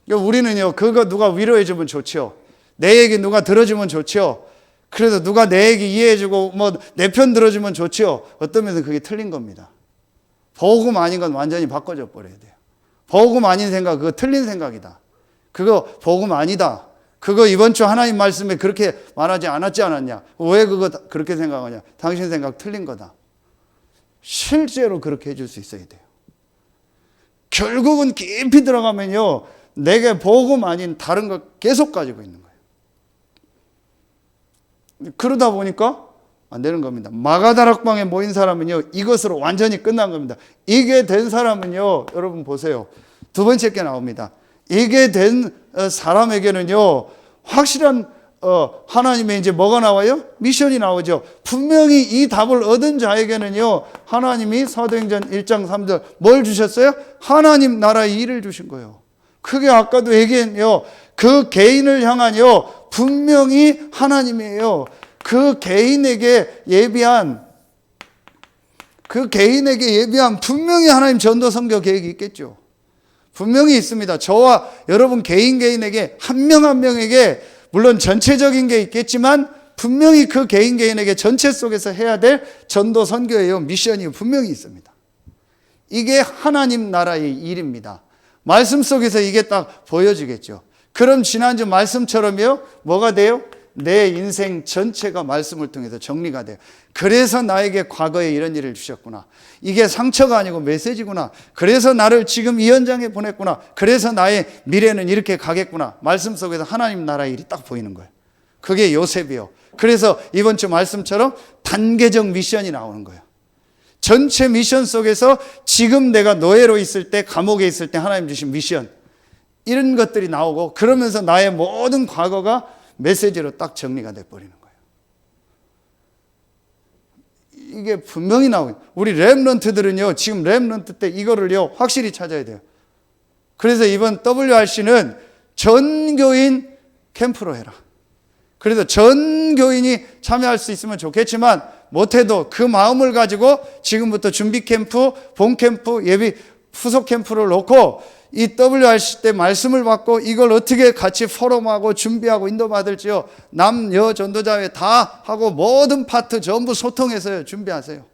돼요. 우리는요, 그거 누가 위로해 주면 좋죠. 내 얘기 누가 들어주면 좋죠. 그래서 누가 내 얘기 이해해주고 내 편 들어주면 좋죠. 어떤 면에서 그게 틀린 겁니다. 복음 아닌 건 완전히 바꿔줘 버려야 돼요. 복음 아닌 생각, 그거 틀린 생각이다. 그거 복음 아니다. 그거 이번 주 하나님 말씀에 그렇게 말하지 않았지 않았냐. 왜 그거 그렇게 생각하냐. 당신 생각 틀린 거다. 실제로 그렇게 해줄 수 있어야 돼요. 결국은 깊이 들어가면요, 내게 복음 아닌 다른 거 계속 가지고 있는 거예요. 그러다 보니까 안 되는 겁니다. 마가다락방에 모인 사람은요, 이것으로 완전히 끝난 겁니다. 이게 된 사람은요, 여러분 보세요. 두 번째 게 나옵니다. 이게 된 사람에게는요, 확실한 하나님의 이제 뭐가 나와요? 미션이 나오죠. 분명히 이 답을 얻은 자에게는요, 하나님이 사도행전 1장 3절 뭘 주셨어요? 하나님 나라의 일을 주신 거예요. 그게 아까도 얘기했요. 그 개인을 향한요, 분명히 하나님이에요. 그 개인에게 예비한 분명히 하나님 전도 선교 계획이 있겠죠. 분명히 있습니다. 저와 여러분 개인에게 한 명 한 명에게 물론 전체적인 게 있겠지만 분명히 그 개인에게 전체 속에서 해야 될 전도 선교예요. 미션이 분명히 있습니다. 이게 하나님 나라의 일입니다. 말씀 속에서 이게 딱 보여지겠죠. 그럼 지난주 말씀처럼요, 뭐가 돼요? 내 인생 전체가 말씀을 통해서 정리가 돼요. 그래서 나에게 과거에 이런 일을 주셨구나. 이게 상처가 아니고 메시지구나. 그래서 나를 지금 이 현장에 보냈구나. 그래서 나의 미래는 이렇게 가겠구나. 말씀 속에서 하나님 나라의 일이 딱 보이는 거예요. 그게 요셉이요. 그래서 이번 주 말씀처럼 단계적 미션이 나오는 거예요. 전체 미션 속에서 지금 내가 노예로 있을 때, 감옥에 있을 때 하나님 주신 미션, 이런 것들이 나오고, 그러면서 나의 모든 과거가 메시지로 딱 정리가 돼버리는 거예요. 이게 분명히 나오고, 우리 렘넌트들은요, 지금 렘넌트 때 이거를요, 확실히 찾아야 돼요. 그래서 이번 WRC는 전 교인 캠프로 해라. 그래서 전 교인이 참여할 수 있으면 좋겠지만, 못해도 그 마음을 가지고 지금부터 준비 캠프, 본 캠프, 예비 후속 캠프를 놓고 이 WRC 때 말씀을 받고 이걸 어떻게 같이 포럼하고 준비하고 인도받을지요. 남, 여 전도자회 다 하고 모든 파트 전부 소통해서요. 준비하세요.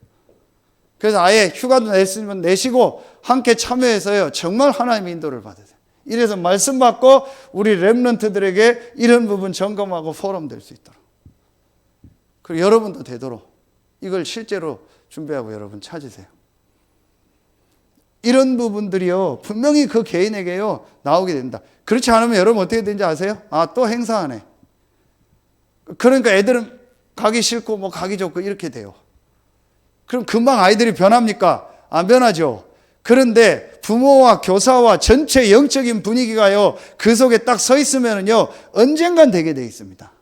그래서 아예 휴가도 냈으면 내시고 함께 참여해서요. 정말 하나님의 인도를 받으세요. 이래서 말씀 받고 우리 렘넌트들에게 이런 부분 점검하고 포럼 될 수 있도록. 그리고 여러분도 되도록 이걸 실제로 준비하고 여러분 찾으세요. 이런 부분들이요, 분명히 그 개인에게요, 나오게 됩니다. 그렇지 않으면 여러분 어떻게 되는지 아세요? 아, 또 행사하네. 그러니까 애들은 가기 싫고, 뭐 가기 좋고, 이렇게 돼요. 그럼 금방 아이들이 변합니까? 안 변하죠. 그런데 부모와 교사와 전체 영적인 분위기가요, 그 속에 딱 서 있으면요, 언젠간 되게 돼 있습니다.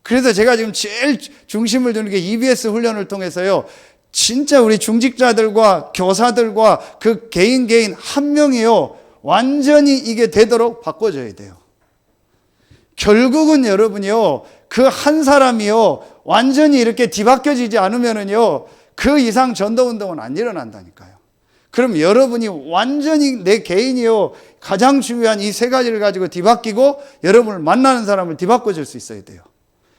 그래서 제가 지금 제일 중심을 두는 게 EBS 훈련을 통해서요, 진짜 우리 중직자들과 교사들과 그 개인 한 명이요, 완전히 이게 되도록 바꿔줘야 돼요. 결국은 여러분이요, 그 한 사람이요, 완전히 이렇게 뒤바뀌어지지 않으면은요, 그 이상 전도운동은 안 일어난다니까요. 그럼 여러분이 완전히 내 개인이요, 가장 중요한 이 세 가지를 가지고 뒤바뀌고 여러분을 만나는 사람을 뒤바꿔줄 수 있어야 돼요.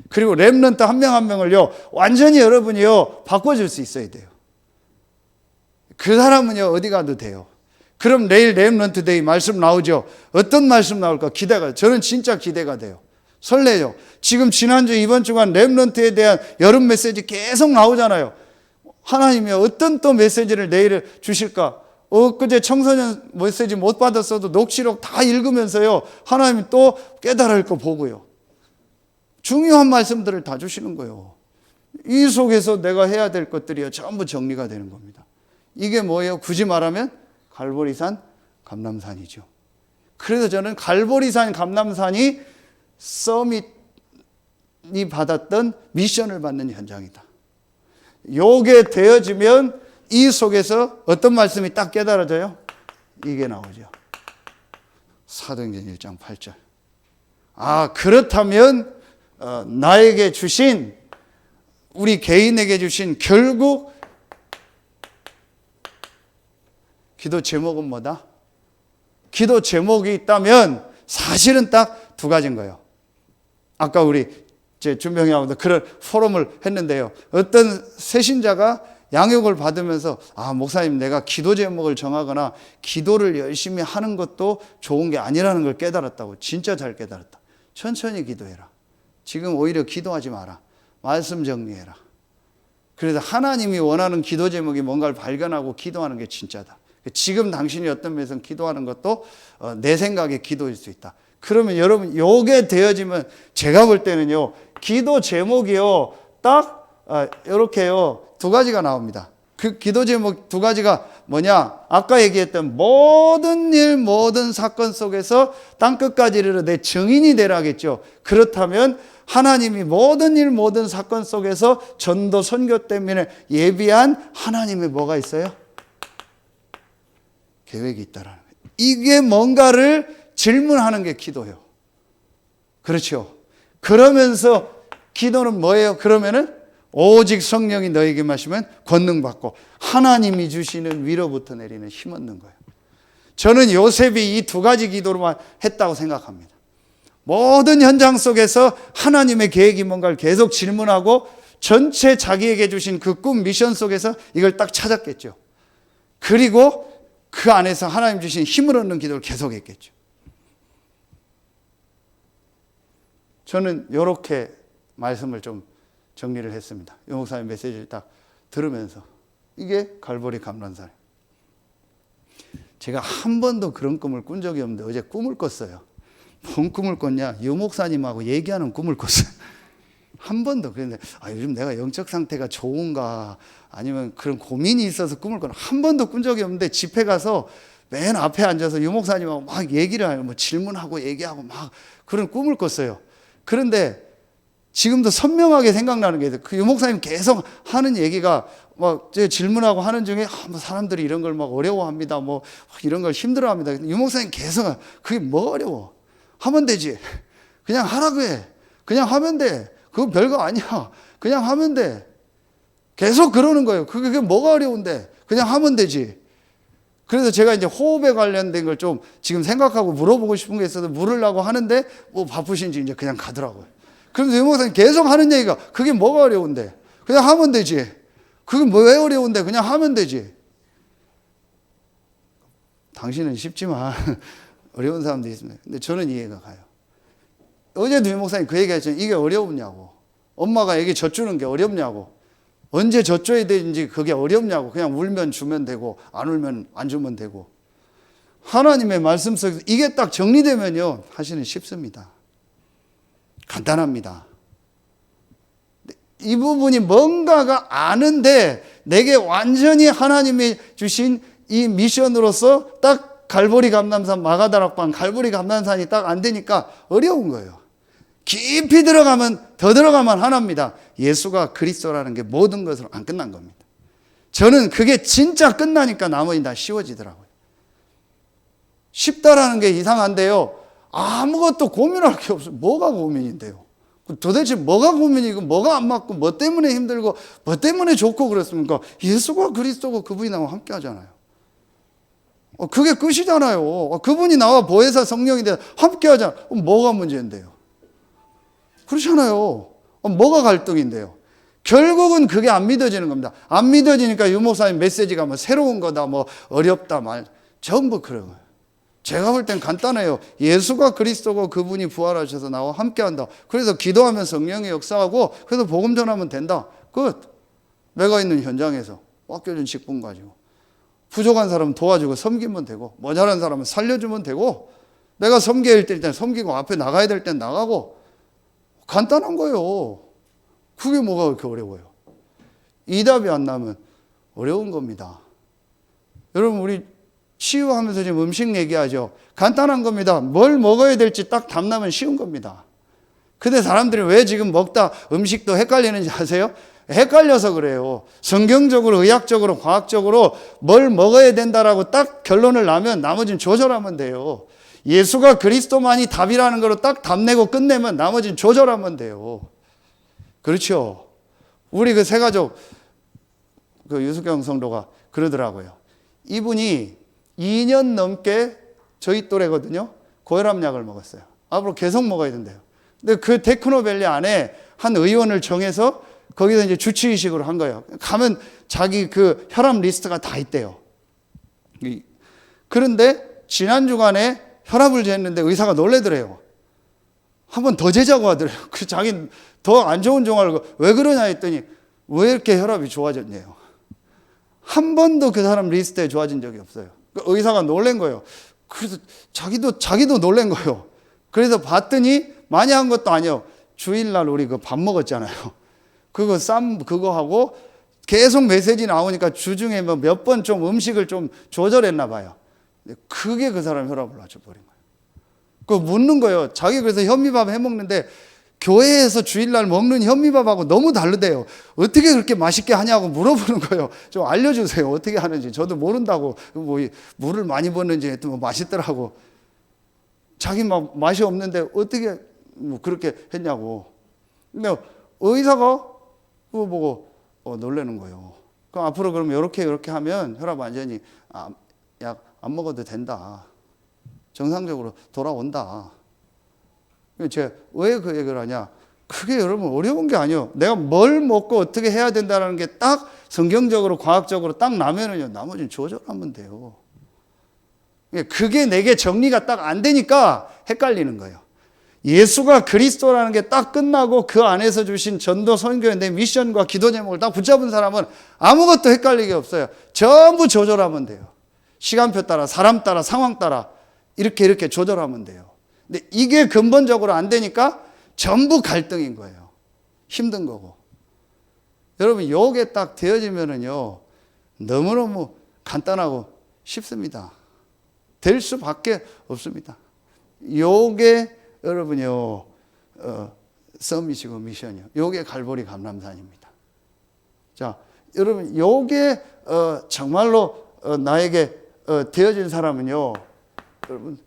그리고 렘넌트 한 명 한 명을요, 완전히 여러분이요, 바꿔줄 수 있어야 돼요. 그 사람은요, 어디 가도 돼요. 그럼 내일 렘넌트 데이 말씀 나오죠. 어떤 말씀 나올까 기대가, 저는 진짜 기대가 돼요. 설레요. 지금 지난주 이번 주간 렘넌트에 대한 여름 메시지 계속 나오잖아요. 하나님이 어떤 또 메시지를 내일 주실까? 엊그제 청소년 메시지 못 받았어도 녹취록 다 읽으면서요, 하나님이 또 깨달을 거 보고요. 중요한 말씀들을 다 주시는 거예요. 이 속에서 내가 해야 될 것들이 전부 정리가 되는 겁니다. 이게 뭐예요? 굳이 말하면 갈보리산 감람산이죠. 그래서 저는 갈보리산 감람산이 서밋이 받았던 미션을 받는 현장이다. 요게 되어지면 이 속에서 어떤 말씀이 딱 깨달아져요? 이게 나오죠. 사도행전 1장 8절. 아, 그렇다면 나에게 주신, 우리 개인에게 주신 결국 기도 제목은 뭐다? 기도 제목이 있다면 사실은 딱 두 가지인 거예요. 아까 우리 준병이하고도 그런 포럼을 했는데요. 어떤 새신자가 양육을 받으면서, 아, 목사님, 내가 기도 제목을 정하거나 기도를 열심히 하는 것도 좋은 게 아니라는 걸 깨달았다고. 진짜 잘 깨달았다. 천천히 기도해라. 지금 오히려 기도하지 마라. 말씀 정리해라. 그래서 하나님이 원하는 기도 제목이 뭔가를 발견하고 기도하는 게 진짜다. 지금 당신이 어떤 면에서 기도하는 것도 내 생각의 기도일 수 있다. 그러면 여러분, 요게 되어지면 제가 볼 때는요, 기도 제목이요, 딱 이렇게요, 두 가지가 나옵니다. 그 기도 제목 두 가지가 뭐냐? 아까 얘기했던 모든 일, 모든 사건 속에서 땅끝까지 이르러 내 증인이 되라겠죠. 그렇다면 하나님이 모든 일, 모든 사건 속에서 전도, 선교 때문에 예비한 하나님의 뭐가 있어요? 계획이 있다라는 거예요. 이게 뭔가를 질문하는 게 기도예요. 그렇죠. 그러면서 기도는 뭐예요? 그러면은 오직 성령이 너에게 마시면 권능 받고 하나님이 주시는 위로부터 내리는 힘 얻는 거예요. 저는 요셉이 이 두 가지 기도로만 했다고 생각합니다. 모든 현장 속에서 하나님의 계획이 뭔가를 계속 질문하고 전체 자기에게 주신 그 꿈 미션 속에서 이걸 딱 찾았겠죠. 그리고 그 안에서 하나님 주신 힘을 얻는 기도를 계속했겠죠. 저는 이렇게 말씀을 좀 정리를 했습니다. 유 목사님 메시지를 딱 들으면서 이게 갈보리 감람산. 제가 한 번도 그런 꿈을 꾼 적이 없는데 어제 꿈을 꿨어요. 뭔 꿈을 꿨냐? 유 목사님하고 얘기하는 꿈을 꿨어요. 한 번도. 그런데 요즘 내가 영적 상태가 좋은가 아니면 그런 고민이 있어서 꿈을 꿨나 한 번도 꾼 적이 없는데 집회 가서 맨 앞에 앉아서 유 목사님하고 막 얘기를 하고 뭐 질문하고 얘기하고 막 그런 꿈을 꿨어요. 그런데 지금도 선명하게 생각나는 게 그 유 목사님 계속 하는 얘기가 막 제 질문하고 하는 중에 뭐 사람들이 이런 걸 막 어려워합니다. 뭐 이런 걸 힘들어합니다. 유 목사님 계속 그게 뭐 어려워? 하면 되지. 그냥 하라고 해. 그냥 하면 돼. 그거 별거 아니야. 그냥 하면 돼. 계속 그러는 거예요. 그게 뭐가 어려운데? 그냥 하면 되지. 그래서 제가 이제 호흡에 관련된 걸 좀 지금 생각하고 물어보고 싶은 게 있어서 물으려고 하는데 뭐 바쁘신지 이제 그냥 가더라고요. 그러면서 유 목사님 계속 하는 얘기가 그게 뭐가 어려운데? 그냥 하면 되지. 그게 뭐 왜 어려운데? 그냥 하면 되지. 당신은 쉽지만 어려운 사람도 있습니다. 근데 저는 이해가 가요. 어제도 유 목사님 그 얘기 하셨잖아요. 이게 어렵냐고. 엄마가 애기 젖주는 게 어렵냐고. 언제 젖줘야 되는지 그게 어렵냐고. 그냥 울면 주면 되고 안 울면 안 주면 되고. 하나님의 말씀 속에서 이게 딱 정리되면요. 사실은 쉽습니다. 간단합니다. 이 부분이 뭔가가 아는데 내게 완전히 하나님이 주신 이 미션으로서 딱 갈보리 감람산 마가다락방 갈보리 감람산이 딱 안 되니까 어려운 거예요. 깊이 들어가면 더 들어가면 하나입니다. 예수가 그리스도라는 게 모든 것으로 안 끝난 겁니다. 저는 그게 진짜 끝나니까 나머지 다 쉬워지더라고요. 쉽다라는 게 이상한데요. 아무것도 고민할 게 없어요. 뭐가 고민인데요? 도대체 뭐가 고민이고 뭐가 안 맞고 뭐 때문에 힘들고 뭐 때문에 좋고 그랬습니까? 예수가 그리스도고 그분이 나와 함께 하잖아요. 그게 끝이잖아요. 그분이 나와 보혜사 성령인데 함께 하잖아요. 뭐가 문제인데요? 그렇잖아요. 뭐가 갈등인데요? 결국은 그게 안 믿어지는 겁니다. 안 믿어지니까 유 목사님 메시지가 뭐 새로운 거다, 뭐 어렵다 말 전부 그런 거예요. 제가 볼 땐 간단해요. 예수가 그리스도고 그분이 부활하셔서 나와 함께한다. 그래서 기도하면 성령이 역사하고 그래서 복음 전하면 된다. 끝. 내가 있는 현장에서 맡겨준 직분 가지고 부족한 사람은 도와주고 섬기면 되고 모자란 사람은 살려주면 되고 내가 섬겨야 될 땐 섬기고 앞에 나가야 될 땐 나가고 간단한 거예요. 그게 뭐가 그렇게 어려워요? 이 답이 안 나면 어려운 겁니다. 여러분 우리 치유하면서 지금 음식 얘기하죠. 간단한 겁니다. 뭘 먹어야 될지 딱 답 나면 쉬운 겁니다. 근데 사람들이 왜 지금 먹다 음식도 헷갈리는지 아세요? 헷갈려서 그래요. 성경적으로, 의학적으로, 과학적으로 뭘 먹어야 된다라고 딱 결론을 나면 나머지는 조절하면 돼요. 예수가 그리스도만이 답이라는 거로 딱 답 내고 끝내면 나머지는 조절하면 돼요. 그렇죠? 우리 그 새가족, 그 유수경 성도가 그러더라고요. 이분이 2년 넘게 저희 또래거든요. 고혈압약을 먹었어요. 앞으로 계속 먹어야 된대요. 근데 그 테크노밸리 안에 한 의원을 정해서 거기서 이제 주치의식으로 한 거예요. 가면 자기 그 혈압 리스트가 다 있대요. 그런데 지난 주간에 혈압을 쟀는데 의사가 놀래더래요. 한 번 더 재자고 하더래요. 그 자기 더 안 좋은 종알을 왜 그러냐 했더니 왜 이렇게 혈압이 좋아졌냐요. 한 번도 그 사람 리스트에 좋아진 적이 없어요. 의사가 놀란 거예요. 그래서 자기도 놀란 거예요. 그래서 봤더니 많이 한 것도 아니에요. 주일날 우리 그 밥 먹었잖아요. 그거 하고 계속 메시지 나오니까 주중에 뭐 몇 번 좀 음식을 좀 조절했나 봐요. 그게 그 사람 혈압을 낮춰버린 거예요. 그 묻는 거예요. 자기 그래서 현미밥 해 먹는데 교회에서 주일날 먹는 현미밥하고 너무 다르대요. 어떻게 그렇게 맛있게 하냐고 물어보는 거예요. 좀 알려주세요. 어떻게 하는지. 저도 모른다고. 뭐 물을 많이 붓는지 하여튼 뭐 맛있더라고. 자기 막 맛이 없는데 어떻게 뭐 그렇게 했냐고. 근데 의사가 그거 보고 놀라는 거예요. 그럼 앞으로 그러면 이렇게 하면 혈압 완전히 약 안 먹어도 된다. 정상적으로 돌아온다. 제가 왜 그 얘기를 하냐? 그게 여러분 어려운 게 아니에요. 내가 뭘 먹고 어떻게 해야 된다는 게 딱 성경적으로 과학적으로 딱 나면은요. 나머지는 조절하면 돼요. 그게 내게 정리가 딱 안 되니까 헷갈리는 거예요. 예수가 그리스도라는 게 딱 끝나고 그 안에서 주신 전도 선교의 내 미션과 기도 제목을 딱 붙잡은 사람은 아무것도 헷갈리게 없어요. 전부 조절하면 돼요. 시간표 따라, 사람 따라, 상황 따라 이렇게 조절하면 돼요. 근데 이게 근본적으로 안 되니까 전부 갈등인 거예요. 힘든 거고. 여러분, 요게 딱 되어지면은요, 너무너무 간단하고 쉽습니다. 될 수밖에 없습니다. 요게 여러분요, 서밋이고 미션이요. 요게 갈보리 감람산입니다. 자, 여러분, 요게 정말로 나에게 되어진 사람은요, 여러분,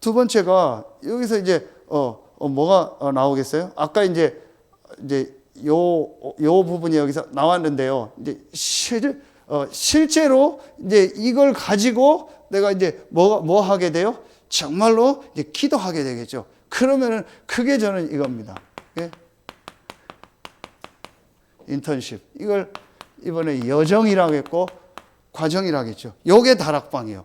두 번째가 여기서 이제 뭐가 나오겠어요? 아까 이제 요 부분이 여기서 나왔는데요. 이제 실제로 이제 이걸 가지고 내가 이제 뭐 하게 돼요? 정말로 이제 기도하게 되겠죠. 그러면은 그게 저는 이겁니다. 예? 인턴십. 이걸 이번에 여정이라고 했고 과정이라고 했죠. 요게 다락방이에요.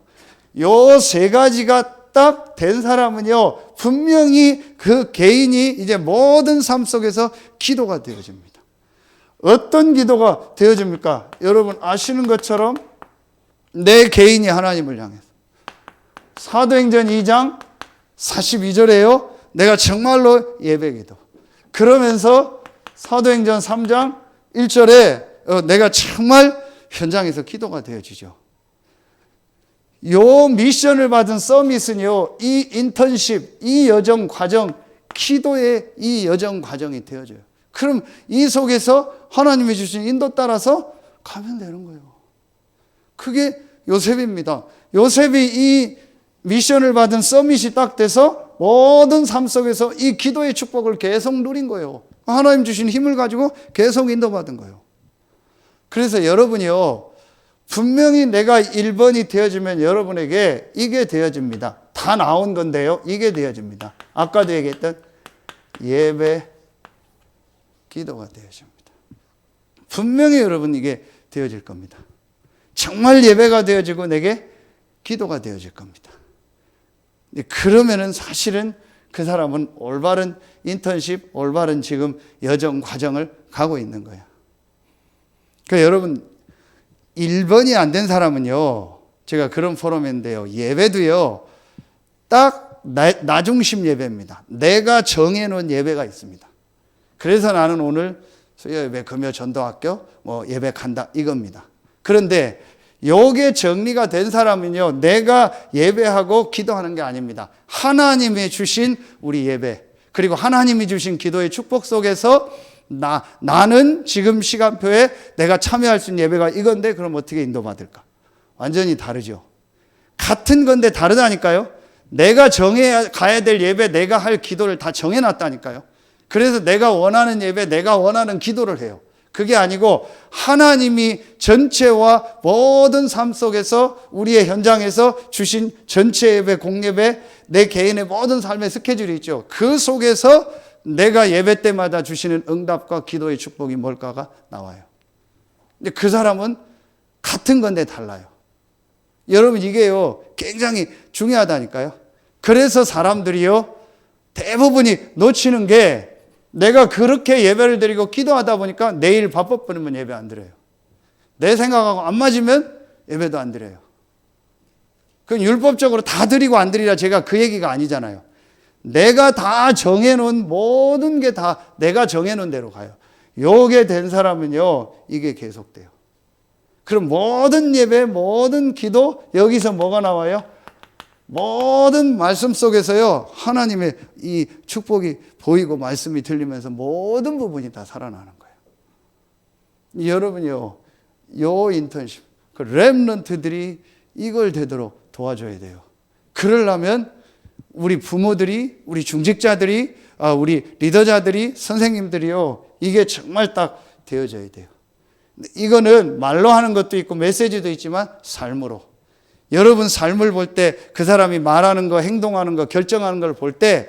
요 세 가지가 딱 된 사람은요, 분명히 그 개인이 이제 모든 삶 속에서 기도가 되어집니다. 어떤 기도가 되어집니까? 여러분 아시는 것처럼 내 개인이 하나님을 향해서. 사도행전 2장 42절에요. 내가 정말로 예배기도. 그러면서 사도행전 3장 1절에 내가 정말 현장에서 기도가 되어지죠. 요 미션을 받은 서밋은요, 이 인턴십, 이 여정 과정, 기도의 이 여정 과정이 되어져요. 그럼 이 속에서 하나님이 주신 인도 따라서 가면 되는 거예요. 그게 요셉입니다. 요셉이 이 미션을 받은 서밋이 딱 돼서 모든 삶 속에서 이 기도의 축복을 계속 누린 거예요. 하나님 주신 힘을 가지고 계속 인도받은 거예요. 그래서 여러분이요, 분명히 내가 1번이 되어지면 여러분에게 이게 되어집니다. 다 나온 건데요, 이게 되어집니다. 아까도 얘기했던 예배, 기도가 되어집니다. 분명히 여러분 이게 되어질 겁니다. 정말 예배가 되어지고 내게 기도가 되어질 겁니다. 그러면은 사실은 그 사람은 올바른 인턴십, 올바른 지금 여정 과정을 가고 있는 거예요. 그러니까 여러분 1번이 안 된 사람은요, 제가 그런 포럼인데요, 예배도요 딱 나 중심 예배입니다. 내가 정해놓은 예배가 있습니다. 그래서 나는 오늘 수요예배, 금요 전도학교 예배 간다 이겁니다. 그런데 요게 정리가 된 사람은요, 내가 예배하고 기도하는 게 아닙니다. 하나님이 주신 우리 예배, 그리고 하나님이 주신 기도의 축복 속에서 나는 지금 시간표에 내가 참여할 수 있는 예배가 이건데 그럼 어떻게 인도받을까? 완전히 다르죠. 같은 건데 다르다니까요. 내가 가야 될 예배, 내가 할 기도를 다 정해놨다니까요. 그래서 내가 원하는 예배, 내가 원하는 기도를 해요. 그게 아니고 하나님이 전체와 모든 삶 속에서 우리의 현장에서 주신 전체 예배, 공예배, 내 개인의 모든 삶의 스케줄이 있죠. 그 속에서 내가 예배 때마다 주시는 응답과 기도의 축복이 뭘까가 나와요. 근데 그 사람은 같은 건데 달라요. 여러분 이게요 굉장히 중요하다니까요. 그래서 사람들이요 대부분이 놓치는 게, 내가 그렇게 예배를 드리고 기도하다 보니까 내일 바빠버리면 예배 안 드려요. 내 생각하고 안 맞으면 예배도 안 드려요. 그건 율법적으로 다 드리고 안 드리라 제가 그 얘기가 아니잖아요. 내가 다 정해놓은 모든 게 다 내가 정해놓은 대로 가요. 요게 된 사람은요, 이게 계속돼요. 그럼 모든 예배, 모든 기도, 여기서 뭐가 나와요? 모든 말씀 속에서요, 하나님의 이 축복이 보이고 말씀이 들리면서 모든 부분이 다 살아나는 거예요. 여러분요, 요 인턴십, 그 렘넌트들이 이걸 되도록 도와줘야 돼요. 그러려면 우리 부모들이, 우리 중직자들이, 우리 리더자들이, 선생님들이요, 이게 정말 딱 되어져야 돼요. 이거는 말로 하는 것도 있고 메시지도 있지만 삶으로. 여러분 삶을 볼 때 그 사람이 말하는 거, 행동하는 거, 결정하는 걸 볼 때,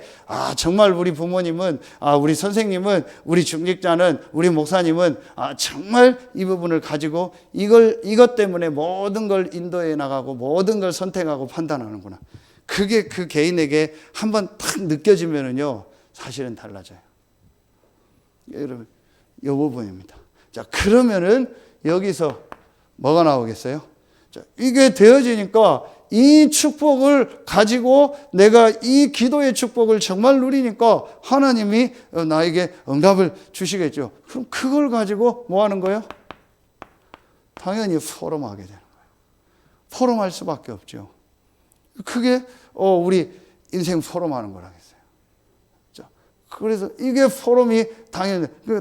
정말 우리 부모님은, 우리 선생님은, 우리 중직자는, 우리 목사님은, 정말 이 부분을 가지고 이것 때문에 모든 걸 인도해 나가고 모든 걸 선택하고 판단하는구나. 그게 그 개인에게 한번 탁 느껴지면은요, 사실은 달라져요. 여러분, 이 부분입니다. 자, 그러면은 여기서 뭐가 나오겠어요? 자, 이게 되어지니까 이 축복을 가지고 내가 이 기도의 축복을 정말 누리니까 하나님이 나에게 응답을 주시겠죠. 그럼 그걸 가지고 뭐 하는 거예요? 당연히 포럼하게 되는 거예요. 포럼할 수밖에 없죠. 그게 우리 인생 포럼하는 거라겠어요. 자, 그래서 이게 포럼이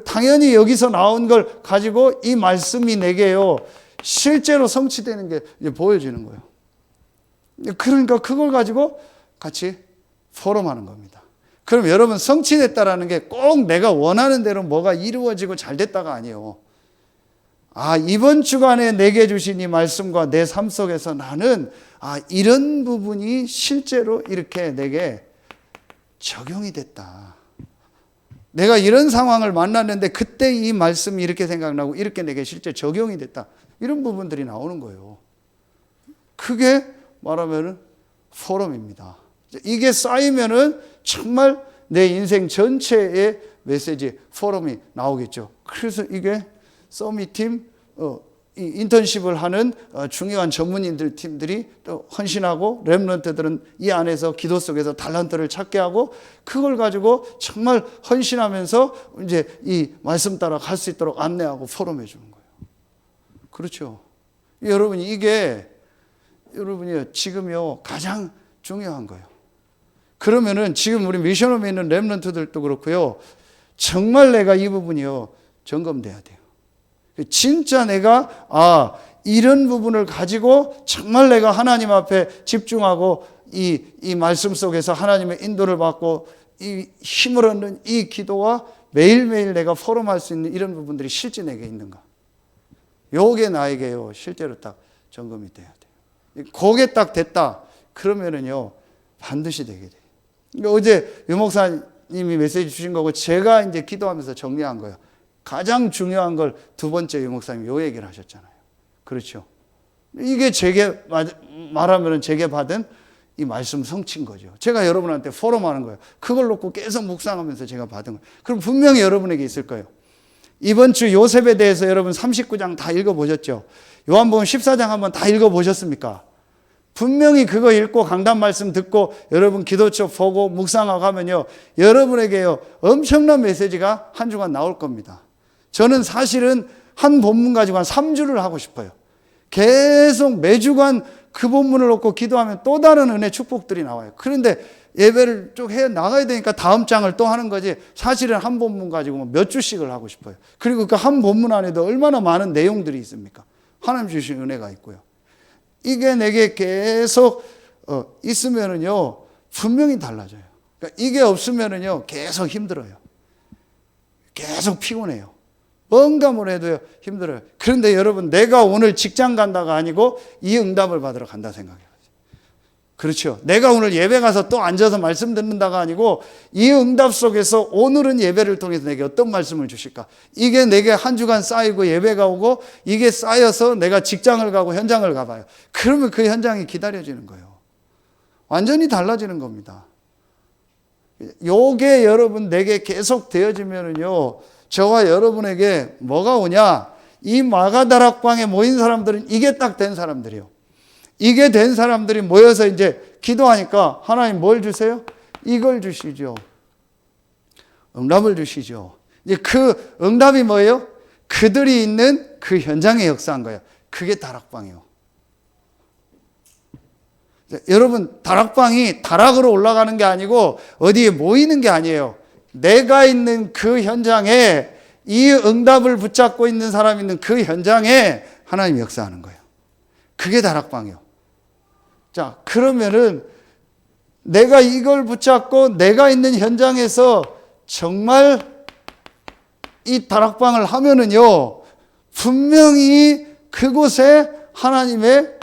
당연히 여기서 나온 걸 가지고 이 말씀이 내게요 실제로 성취되는 게 이제 보여지는 거예요. 그러니까 그걸 가지고 같이 포럼하는 겁니다. 그럼 여러분, 성취됐다라는 게 꼭 내가 원하는 대로 뭐가 이루어지고 잘 됐다가 아니에요. 이번 주간에 내게 주신 이 말씀과 내 삶 속에서 나는 이런 부분이 실제로 이렇게 내게 적용이 됐다. 내가 이런 상황을 만났는데 그때 이 말씀이 이렇게 생각나고 이렇게 내게 실제 적용이 됐다. 이런 부분들이 나오는 거예요. 그게 말하면은 포럼입니다. 이게 쌓이면은 정말 내 인생 전체의 메시지 포럼이 나오겠죠. 그래서 이게 서밋팀, 인턴십을 하는 중요한 전문인들 팀들이 또 헌신하고 렘넌트들은 이 안에서 기도 속에서 달란트를 찾게 하고 그걸 가지고 정말 헌신하면서 이제 이 말씀 따라 갈 수 있도록 안내하고 포럼해 주는 거예요. 그렇죠. 여러분이 이게 여러분이 지금요 가장 중요한 거예요. 그러면은 지금 우리 미션홈에 있는 렘넌트들도 그렇고요. 정말 내가 이 부분이요 점검돼야 돼요. 진짜 내가 이런 부분을 가지고 정말 내가 하나님 앞에 집중하고 이 말씀 속에서 하나님의 인도를 받고 이 힘을 얻는 이 기도와 매일매일 내가 포럼할 수 있는 이런 부분들이 실제 내게 있는가? 요게 나에게요 실제로 딱 점검이 돼야 돼요. 그게 딱 됐다 그러면은요 반드시 되게 돼요. 그러니까 어제 유 목사님이 메시지 주신 거고 제가 이제 기도하면서 정리한 거예요. 가장 중요한 걸 두 번째 유 목사님이 요 얘기를 하셨잖아요. 그렇죠. 이게 제게 말하면은 제게 받은 이 말씀 성취인 거죠. 제가 여러분한테 포럼하는 거예요. 그걸 놓고 계속 묵상하면서 제가 받은 거예요. 그럼 분명히 여러분에게 있을 거예요. 이번 주 요셉에 대해서 여러분 39장 다 읽어보셨죠? 요한복음 14장 한번 다 읽어보셨습니까? 분명히 그거 읽고 강단 말씀 듣고 여러분 기도처 보고 묵상하고 하면요 여러분에게요 엄청난 메시지가 한 주간 나올 겁니다. 저는 사실은 한 본문 가지고 한 3주를 하고 싶어요. 계속 매주간 그 본문을 놓고 기도하면 또 다른 은혜 축복들이 나와요. 그런데 예배를 쭉 해 나가야 되니까 다음 장을 또 하는 거지 사실은 한 본문 가지고 몇 주씩을 하고 싶어요. 그리고 그 한 본문 안에도 얼마나 많은 내용들이 있습니까? 하나님 주신 은혜가 있고요. 이게 내게 계속 있으면은요 분명히 달라져요. 그러니까 이게 없으면은요 계속 힘들어요. 계속 피곤해요. 뭔가 뭘 해도요 힘들어요. 그런데 여러분 내가 오늘 직장 간다가 아니고 이 응답을 받으러 간다 생각해요. 그렇죠. 내가 오늘 예배 가서 또 앉아서 말씀 듣는다가 아니고 이 응답 속에서 오늘은 예배를 통해서 내게 어떤 말씀을 주실까? 이게 내게 한 주간 쌓이고 예배가 오고 이게 쌓여서 내가 직장을 가고 현장을 가봐요. 그러면 그 현장이 기다려지는 거예요. 완전히 달라지는 겁니다. 요게 여러분 내게 계속 되어지면은요 저와 여러분에게 뭐가 오냐? 이 마가다락방에 모인 사람들은 이게 딱 된 사람들이요. 이게 된 사람들이 모여서 이제 기도하니까 하나님 뭘 주세요? 이걸 주시죠. 응답을 주시죠. 이제 그 응답이 뭐예요? 그들이 있는 그 현장에 역사한 거예요. 그게 다락방이에요. 여러분 다락방이 다락으로 올라가는 게 아니고 어디에 모이는 게 아니에요. 내가 있는 그 현장에 이 응답을 붙잡고 있는 사람이 있는 그 현장에 하나님이 역사하는 거예요. 그게 다락방이에요. 자, 그러면은 내가 이걸 붙잡고 내가 있는 현장에서 정말 이 다락방을 하면은요, 분명히 그곳에 하나님의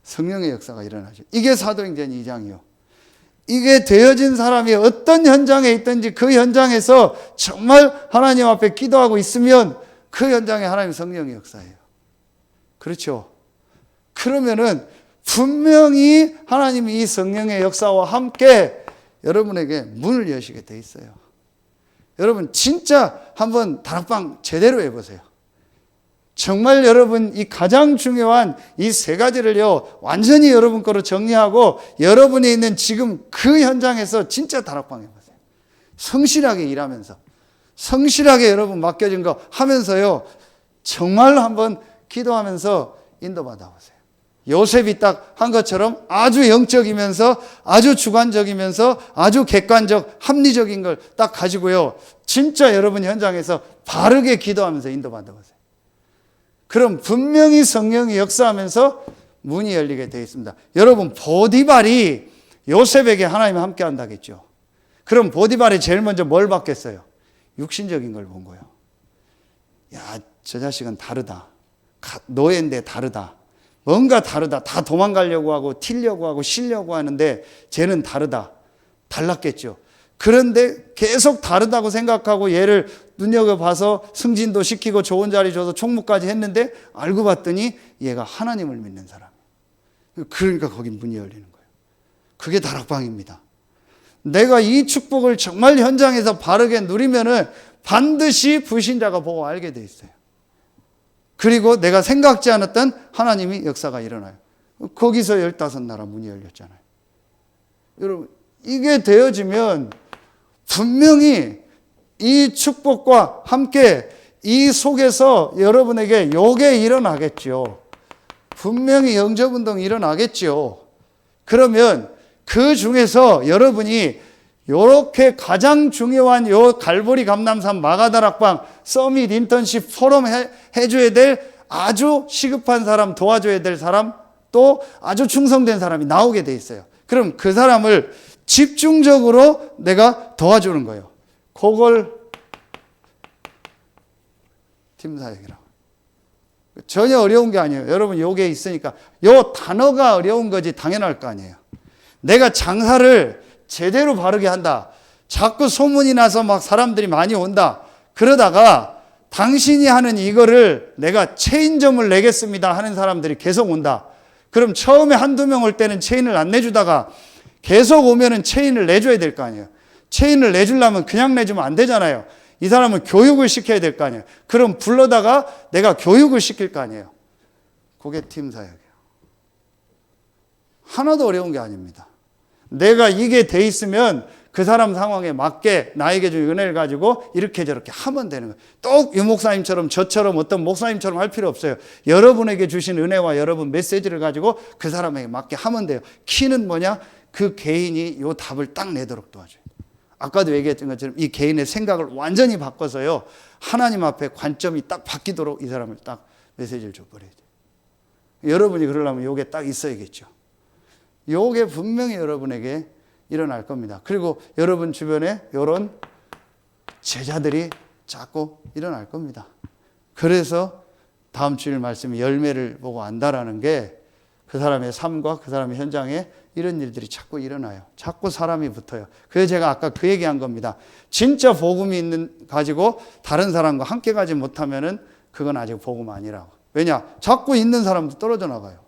성령의 역사가 일어나죠. 이게 사도행전 2장이요. 이게 되어진 사람이 어떤 현장에 있든지 그 현장에서 정말 하나님 앞에 기도하고 있으면 그 현장에 하나님 성령의 역사예요. 그렇죠. 그러면은 분명히 하나님이 이 성령의 역사와 함께 여러분에게 문을 여시게 돼 있어요. 여러분 진짜 한번 다락방 제대로 해보세요. 정말 여러분 이 가장 중요한 이 세 가지를요 완전히 여러분 거로 정리하고 여러분이 있는 지금 그 현장에서 진짜 다락방 해보세요. 성실하게 일하면서 성실하게 여러분 맡겨진 거 하면서요 정말 한번 기도하면서 인도받아 보세요. 요셉이 딱 한 것처럼 아주 영적이면서 아주 주관적이면서 아주 객관적 합리적인 걸 딱 가지고요 진짜 여러분 현장에서 바르게 기도하면서 인도받아 보세요. 그럼 분명히 성령이 역사하면서 문이 열리게 되어 있습니다. 여러분 보디발이 요셉에게 하나님이 함께 한다겠죠. 그럼 보디발이 제일 먼저 뭘 받겠어요? 육신적인 걸 본 거예요. 야, 저 자식은 다르다. 노예인데 다르다. 뭔가 다르다. 다 도망가려고 하고 튀려고 하고 쉬려고 하는데 쟤는 다르다. 달랐겠죠. 그런데 계속 다르다고 생각하고 얘를 눈여겨봐서 승진도 시키고 좋은 자리 줘서 총무까지 했는데 알고 봤더니 얘가 하나님을 믿는 사람이에요. 그러니까 거기 문이 열리는 거예요. 그게 다락방입니다. 내가 이 축복을 정말 현장에서 바르게 누리면은 반드시 불신자가 보고 알게 돼 있어요. 그리고 내가 생각지 않았던 하나님이 역사가 일어나요. 거기서 15나라 문이 열렸잖아요. 여러분 이게 되어지면 분명히 이 축복과 함께 이 속에서 여러분에게 요게 일어나겠죠. 분명히 영접운동이 일어나겠죠. 그러면 그 중에서 여러분이 요렇게 가장 중요한 요 갈보리 감람산 마가다락방 서밋 인턴십 포럼 해줘야 될 아주 시급한 사람, 도와줘야 될 사람, 또 아주 충성된 사람이 나오게 돼 있어요. 그럼 그 사람을 집중적으로 내가 도와주는 거예요. 그걸 팀사역이라고. 전혀 어려운 게 아니에요. 여러분 요게 있으니까 요 단어가 어려운 거지 당연할 거 아니에요. 내가 장사를 제대로 바르게 한다. 자꾸 소문이 나서 막 사람들이 많이 온다. 그러다가 당신이 하는 이거를 내가 체인점을 내겠습니다 하는 사람들이 계속 온다. 그럼 처음에 한두 명 올 때는 체인을 안 내주다가 계속 오면은 체인을 내줘야 될 거 아니에요. 체인을 내주려면 그냥 내주면 안 되잖아요. 이 사람은 교육을 시켜야 될 거 아니에요. 그럼 불러다가 내가 교육을 시킬 거 아니에요. 그게 팀사역이에요. 하나도 어려운 게 아닙니다. 내가 이게 돼 있으면 그 사람 상황에 맞게 나에게 준 은혜를 가지고 이렇게 저렇게 하면 되는 거예요. 또 유 목사님처럼 저처럼 어떤 목사님처럼 할 필요 없어요. 여러분에게 주신 은혜와 여러분 메시지를 가지고 그 사람에게 맞게 하면 돼요. 키는 뭐냐? 그 개인이 요 답을 딱 내도록 도와줘요. 아까도 얘기했던 것처럼 이 개인의 생각을 완전히 바꿔서요. 하나님 앞에 관점이 딱 바뀌도록 이 사람을 딱 메시지를 줘버려야 돼요. 여러분이 그러려면 요게 딱 있어야겠죠. 요게 분명히 여러분에게 일어날 겁니다. 그리고 여러분 주변에 이런 제자들이 자꾸 일어날 겁니다. 그래서 다음 주일 말씀이 열매를 보고 안다라는 게 그 사람의 삶과 그 사람의 현장에 이런 일들이 자꾸 일어나요. 자꾸 사람이 붙어요. 그래서 제가 아까 그 얘기한 겁니다. 진짜 복음이 가지고 다른 사람과 함께 가지 못하면은 그건 아직 복음 아니라고. 왜냐? 자꾸 있는 사람도 떨어져 나가요.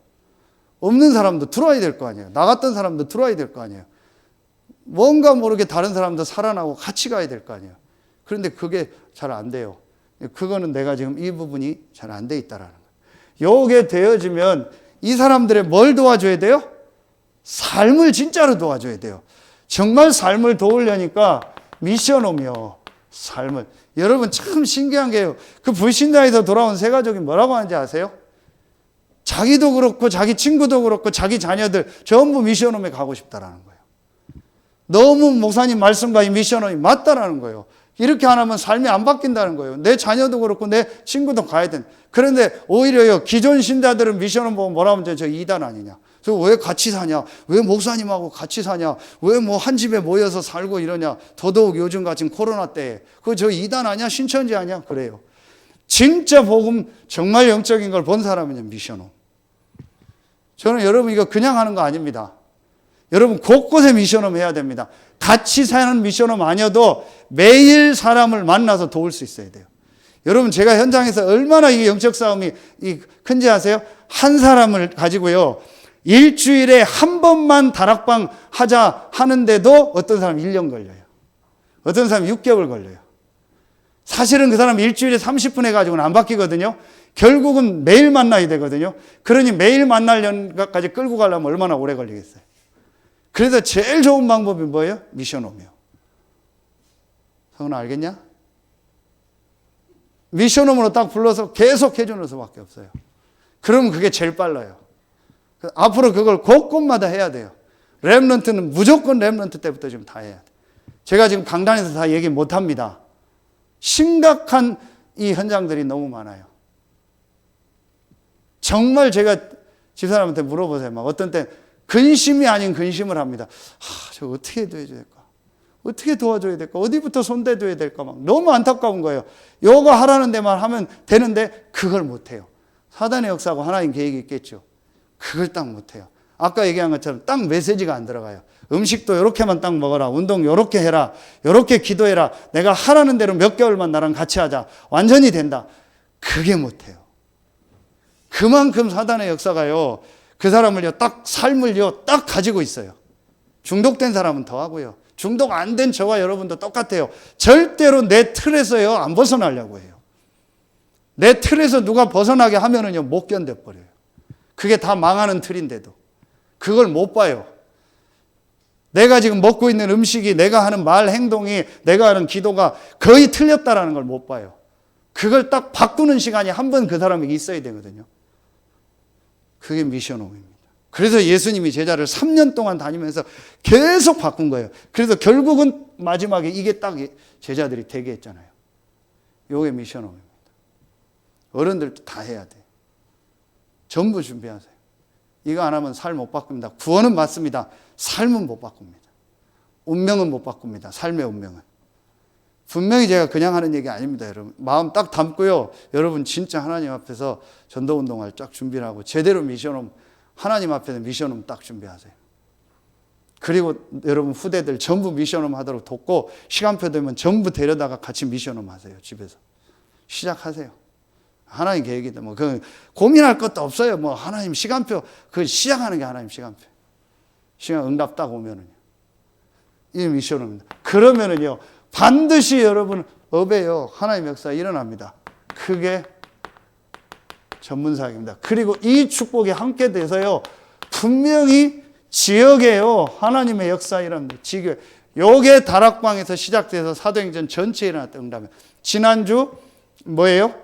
없는 사람도 들어와야 될 거 아니에요. 나갔던 사람도 들어와야 될 거 아니에요. 뭔가 모르게 다른 사람도 살아나고 같이 가야 될 거 아니에요. 그런데 그게 잘 안 돼요. 그거는 내가 지금 이 부분이 잘 안 돼 있다라는 거예요. 요게 되어지면 이 사람들의 뭘 도와줘야 돼요? 삶을 진짜로 도와줘야 돼요. 정말 삶을 도우려니까 미션홈이요. 삶을. 여러분 참 신기한 게요. 그 불신자에서 돌아온 세 가족이 뭐라고 하는지 아세요? 자기도 그렇고 자기 친구도 그렇고 자기 자녀들 전부 미션홈에 가고 싶다라는 거예요. 너무 목사님 말씀과 이 미션홈이 맞다라는 거예요. 이렇게 안 하면 삶이 안 바뀐다는 거예요. 내 자녀도 그렇고 내 친구도 가야 돼. 그런데 오히려요, 기존 신자들은 미션홈 보면 뭐라 하면 저 이단 아니냐. 저 왜 같이 사냐? 왜 목사님하고 같이 사냐? 왜 뭐 한 집에 모여서 살고 이러냐? 더더욱 요즘 같은 코로나 때에. 그거 저 이단 아니야? 신천지 아니야? 그래요. 진짜 복음 정말 영적인 걸 본 사람은요, 미션홈. 저는 여러분 이거 그냥 하는 거 아닙니다. 여러분 곳곳에 미션홈 해야 됩니다. 같이 사는 미션홈 아니어도 매일 사람을 만나서 도울 수 있어야 돼요. 여러분 제가 현장에서 얼마나 이 영적 싸움이 큰지 아세요? 한 사람을 가지고요. 일주일에 한 번만 다락방 하자 하는데도 어떤 사람 1년 걸려요. 어떤 사람 6개월 걸려요. 사실은 그 사람 일주일에 30분 해가지고는 안 바뀌거든요. 결국은 매일 만나야 되거든요. 그러니 매일 만나려까지 끌고 가려면 얼마나 오래 걸리겠어요. 그래서 제일 좋은 방법이 뭐예요? 미션홈이요. 성은아 알겠냐? 미션홈으로 딱 불러서 계속 해주는 수밖에 없어요. 그러면 그게 제일 빨라요. 앞으로 그걸 곳곳마다 해야 돼요. 렘넌트는 무조건 렘넌트 때부터 지금 다 해야 돼요. 제가 지금 강단에서 다 얘기 못 합니다. 심각한 이 현장들이 너무 많아요. 정말 제가 집사람한테 물어보세요. 막 어떤 때 근심이 아닌 근심을 합니다. 저 어떻게 해줘야 될까? 어떻게 도와줘야 될까? 어디부터 손대줘야 될까? 막 너무 안타까운 거예요. 요거 하라는 데만 하면 되는데 그걸 못해요. 사단의 역사하고 하나님 계획이 있겠죠. 그걸 딱 못해요. 아까 얘기한 것처럼 딱 메시지가 안 들어가요. 음식도 이렇게만 딱 먹어라. 운동 이렇게 해라. 이렇게 기도해라. 내가 하라는 대로 몇 개월만 나랑 같이 하자. 완전히 된다. 그게 못해요. 그만큼 사단의 역사가요. 그 사람을요. 딱 삶을요. 딱 가지고 있어요. 중독된 사람은 더 하고요. 중독 안 된 저와 여러분도 똑같아요. 절대로 내 틀에서요. 안 벗어나려고 해요. 내 틀에서 누가 벗어나게 하면은요. 못 견뎌버려요. 그게 다 망하는 틀인데도. 그걸 못 봐요. 내가 지금 먹고 있는 음식이, 내가 하는 말, 행동이, 내가 하는 기도가 거의 틀렸다라는 걸 못 봐요. 그걸 딱 바꾸는 시간이 한 번 그 사람에게 있어야 되거든요. 그게 미션홈입니다. 그래서 예수님이 제자를 3년 동안 다니면서 계속 바꾼 거예요. 그래서 결국은 마지막에 이게 딱 제자들이 되게 했잖아요. 이게 미션홈입니다. 어른들도 다 해야 돼요. 전부 준비하세요. 이거 안 하면 삶 못 바꿉니다. 구원은 맞습니다. 삶은 못 바꿉니다. 운명은 못 바꿉니다. 삶의 운명은. 분명히 제가 그냥 하는 얘기 아닙니다, 여러분. 마음 딱 담고요. 여러분 진짜 하나님 앞에서 전도운동을 쫙 준비를 하고 제대로 미션홈, 하나님 앞에서 미션홈 딱 준비하세요. 그리고 여러분 후대들 전부 미션홈 하도록 돕고 시간표 되면 전부 데려다가 같이 미션홈 하세요. 집에서. 시작하세요. 하나님 계획이다. 뭐, 고민할 것도 없어요. 뭐, 하나님 시간표, 시작하는 게 하나님 시간표. 시간 응답 딱 오면은요. 이 미션입니다. 그러면은요, 반드시 여러분, 업에요. 하나님 역사 일어납니다. 그게 전문사역입니다. 그리고 이 축복이 함께 돼서요, 분명히 지역에요, 하나님의 역사 일어납니다. 지역. 요게 다락방에서 시작돼서 사도행전 전체에 일어났던 응답이에요. 지난주, 뭐예요?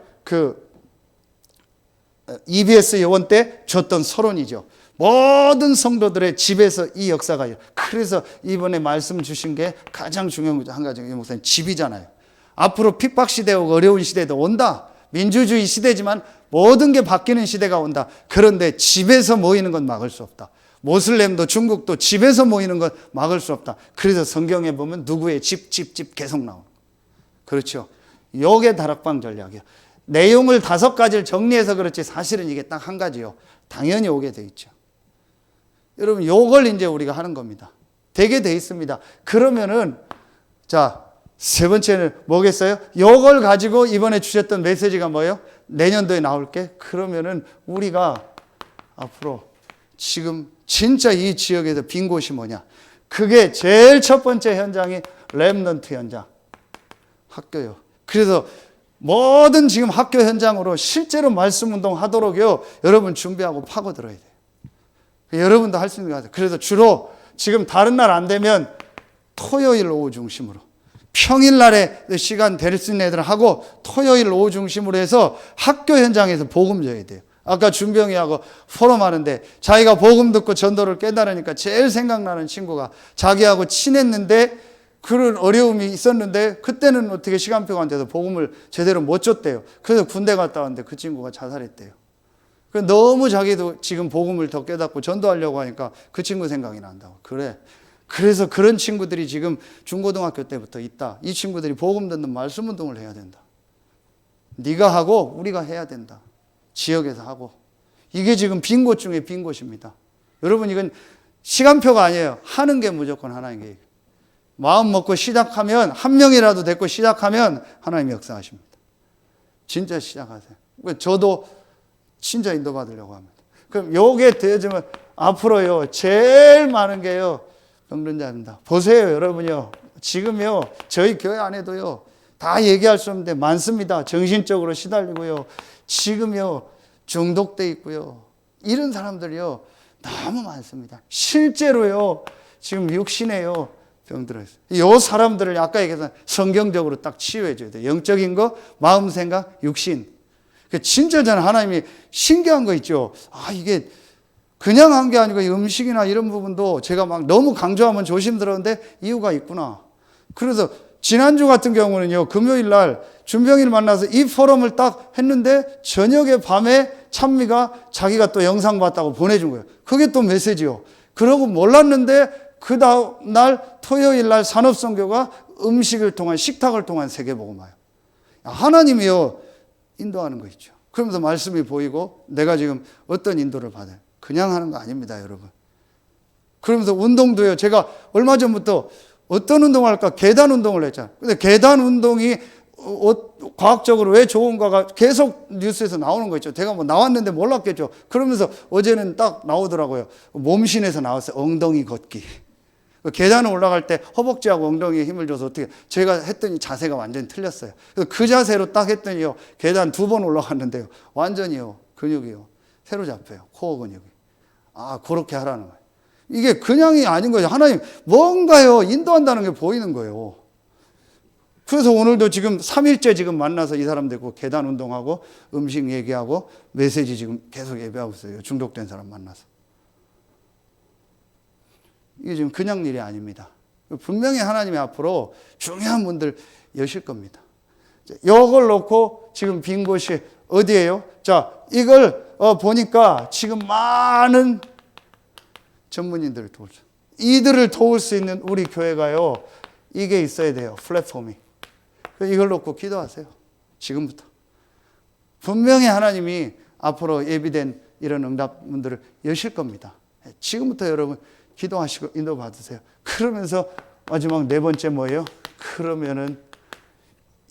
EBS 요원 때 줬던 서론이죠. 모든 성도들의 집에서 이 역사가 그래서 이번에 말씀 주신 게 가장 중요한 거죠. 한 가지 목사님 집이잖아요. 앞으로 핍박 시대고 어려운 시대도 온다. 민주주의 시대지만 모든 게 바뀌는 시대가 온다. 그런데 집에서 모이는 건 막을 수 없다. 모슬렘도 중국도 집에서 모이는 건 막을 수 없다. 그래서 성경에 보면 누구의 집 계속 나오는 거예요. 그렇죠. 요게 다락방 전략이에요. 내용을 5가지를 정리해서 그렇지 사실은 이게 딱 한 가지요. 당연히 오게 돼 있죠. 여러분 요걸 이제 우리가 하는 겁니다. 되게 돼 있습니다. 그러면은 자, 세 번째는 뭐겠어요? 요걸 가지고 이번에 주셨던 메시지가 뭐예요? 내년도에 나올게. 그러면은 우리가 앞으로 지금 진짜 이 지역에서 빈 곳이 뭐냐? 그게 제일 첫 번째 현장이 렘넌트 현장. 학교요. 그래서 모든 지금 학교 현장으로 실제로 말씀 운동 하도록요, 여러분 준비하고 파고들어야 돼요. 여러분도 할 수 있는 거 같아요. 그래서 주로 지금 다른 날 안 되면 토요일 오후 중심으로, 평일날에 시간 될 수 있는 애들 하고 토요일 오후 중심으로 해서 학교 현장에서 복음 줘야 돼요. 아까 준병이하고 포럼 하는데 자기가 복음 듣고 전도를 깨달으니까 제일 생각나는 친구가 자기하고 친했는데 그런 어려움이 있었는데 그때는 어떻게 시간표가 안 돼서 복음을 제대로 못 줬대요. 그래서 군대 갔다 왔는데 그 친구가 자살했대요. 너무 자기도 지금 복음을 더 깨닫고 전도하려고 하니까 그 친구 생각이 난다고. 그래. 그래서 그런 친구들이 지금 중고등학교 때부터 있다. 이 친구들이 복음 듣는 말씀 운동을 해야 된다. 네가 하고 우리가 해야 된다. 지역에서 하고. 이게 지금 빈 곳 중에 빈 곳입니다. 여러분 이건 시간표가 아니에요. 하는 게 무조건 하나님 계획. 마음 먹고 시작하면 한 명이라도 데리고 시작하면 하나님이 역사하십니다. 진짜 시작하세요. 저도 진짜 인도받으려고 합니다. 그럼 요게 되어지면 앞으로요, 제일 많은 게요, 병든자입니다. 보세요, 여러분요. 지금요, 저희 교회 안에도요, 다 얘기할 수 없는데 많습니다. 정신적으로 시달리고요. 지금요, 중독돼 있고요. 이런 사람들이요, 너무 많습니다. 실제로요, 지금 육신에요, 병들어 있어요. 이 사람들을 아까 얘기했던 성경적으로 딱 치유해 줘야 돼요. 영적인 거, 마음, 생각, 육신. 진짜 저는 하나님이 신기한 거 있죠. 아, 이게 그냥 한 게 아니고 음식이나 이런 부분도 제가 막 너무 강조하면 조심스러운데 이유가 있구나. 그래서 지난주 같은 경우는요, 금요일 날 준병이를 만나서 이 포럼을 딱 했는데 저녁에 밤에 찬미가 자기가 또 영상 봤다고 보내준 거예요. 그게 또 메시지요. 그러고 몰랐는데 그 다음 날 토요일 날 산업선교가 음식을 통한 식탁을 통한 세계복음화요. 하나님이요, 인도하는 거 있죠. 그러면서 말씀이 보이고 내가 지금 어떤 인도를 받아요. 그냥 하는 거 아닙니다, 여러분. 그러면서 운동도요. 제가 얼마 전부터 어떤 운동을 할까? 계단 운동을 했잖아요. 근데 계단 운동이 과학적으로 왜 좋은가가 계속 뉴스에서 나오는 거 있죠. 제가 뭐 나왔는데 몰랐겠죠. 그러면서 어제는 딱 나오더라고요. 몸신에서 나왔어요. 엉덩이 걷기. 계단을 올라갈 때 허벅지하고 엉덩이에 힘을 줘서 어떻게, 제가 했더니 자세가 완전히 틀렸어요. 그래서 그 자세로 딱 했더니요, 계단 2번 올라갔는데요, 완전히요, 근육이요, 새로 잡혀요. 코어 근육이. 아, 그렇게 하라는 거예요. 이게 그냥이 아닌 거죠. 하나님 뭔가요, 인도한다는 게 보이는 거예요. 그래서 오늘도 지금 3일째 지금 만나서 이 사람들 계단 운동하고 음식 얘기하고 메시지 지금 계속 예배하고 있어요. 중독된 사람 만나서. 이게 지금 그냥 일이 아닙니다. 분명히 하나님이 앞으로 중요한 분들 여실 겁니다. 이걸 놓고 지금 빈 곳이 어디예요? 자, 이걸 보니까 지금 많은 전문인들을 도울 수, 이들을 도울 수 있는 우리 교회가요, 이게 있어야 돼요. 플랫폼이. 이걸 놓고 기도하세요. 지금부터. 분명히 하나님이 앞으로 예비된 이런 응답문들을 여실 겁니다. 지금부터 여러분 기도하시고 인도 받으세요. 그러면서 마지막 4번째 뭐예요? 그러면은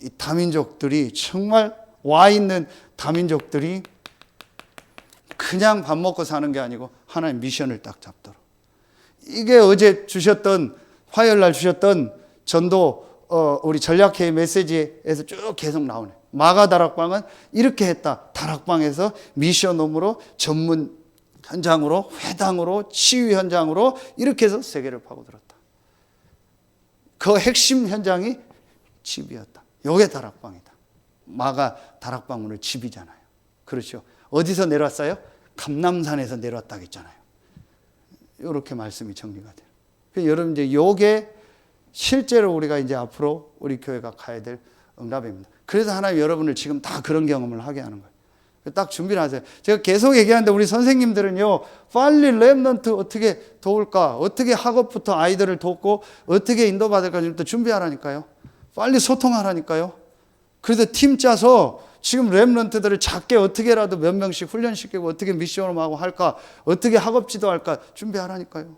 이 다민족들이, 정말 와 있는 다민족들이 그냥 밥 먹고 사는 게 아니고 하나님 미션을 딱 잡도록. 이게 어제 주셨던, 화요일 날 주셨던 전도 우리 전략회의 메시지에서 쭉 계속 나오네. 마가 다락방은 이렇게 했다. 다락방에서 미션홈으로, 전문 현장으로, 회당으로, 치유 현장으로 이렇게 해서 세계를 파고들었다. 그 핵심 현장이 집이었다. 요게 다락방이다. 마가 다락방문을 집이잖아요. 그렇죠. 어디서 내려왔어요? 감남산에서 내려왔다고 했잖아요. 이렇게 말씀이 정리가 돼요. 그래서 여러분, 이제 요게 실제로 우리가 이제 앞으로 우리 교회가 가야 될 응답입니다. 그래서 하나님 여러분을 지금 다 그런 경험을 하게 하는 거예요. 딱 준비를 하세요. 제가 계속 얘기하는데 우리 선생님들은요, 빨리 렘넌트 어떻게 도울까, 어떻게 학업부터 아이들을 돕고 어떻게 인도받을까 지금부터 준비하라니까요. 빨리 소통하라니까요. 그래서 팀 짜서 지금 렘넌트들을 작게 어떻게라도 몇 명씩 훈련시키고 어떻게 미션을 하고 할까, 어떻게 학업 지도할까 준비하라니까요.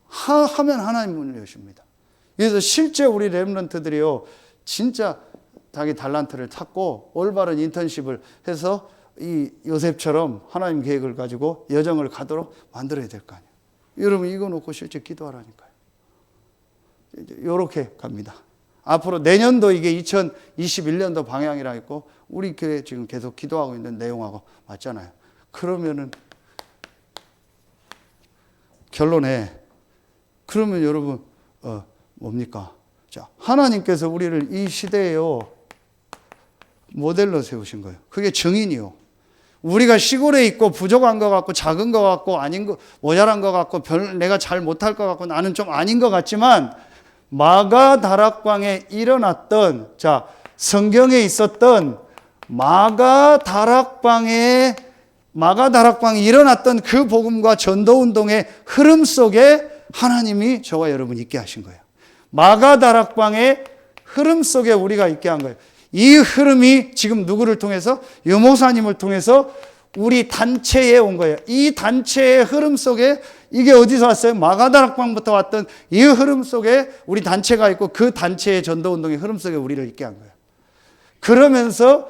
하면 하나님 문을 여십니다. 그래서 실제 우리 렘넌트들이요, 진짜 자기 달란트를 찾고 올바른 인턴십을 해서 이 요셉처럼 하나님 계획을 가지고 여정을 가도록 만들어야 될 거 아니에요. 여러분, 이거 놓고 실제 기도하라니까요. 이렇게 갑니다. 앞으로 내년도 이게 2021년도 방향이라 했고 우리 교회 지금 계속 기도하고 있는 내용하고 맞잖아요. 그러면은 결론에, 그러면 여러분 뭡니까? 자, 하나님께서 우리를 이 시대에요 모델로 세우신 거예요. 그게 정인이요. 우리가 시골에 있고 부족한 것 같고 작은 것 같고 아닌 거, 모자란 것 같고 내가 잘 못할 것 같고 나는 좀 아닌 것 같지만, 마가 다락방에 일어났던, 자, 성경에 있었던 마가 다락방에 일어났던 그 복음과 전도운동의 흐름 속에 하나님이 저와 여러분 있게 하신 거예요. 마가 다락방의 흐름 속에 우리가 있게 한 거예요. 이 흐름이 지금 누구를 통해서? 유목사님을 통해서 우리 단체에 온 거예요. 이 단체의 흐름 속에, 이게 어디서 왔어요? 마가다락방부터 왔던 이 흐름 속에 우리 단체가 있고 그 단체의 전도운동의 흐름 속에 우리를 있게 한 거예요. 그러면서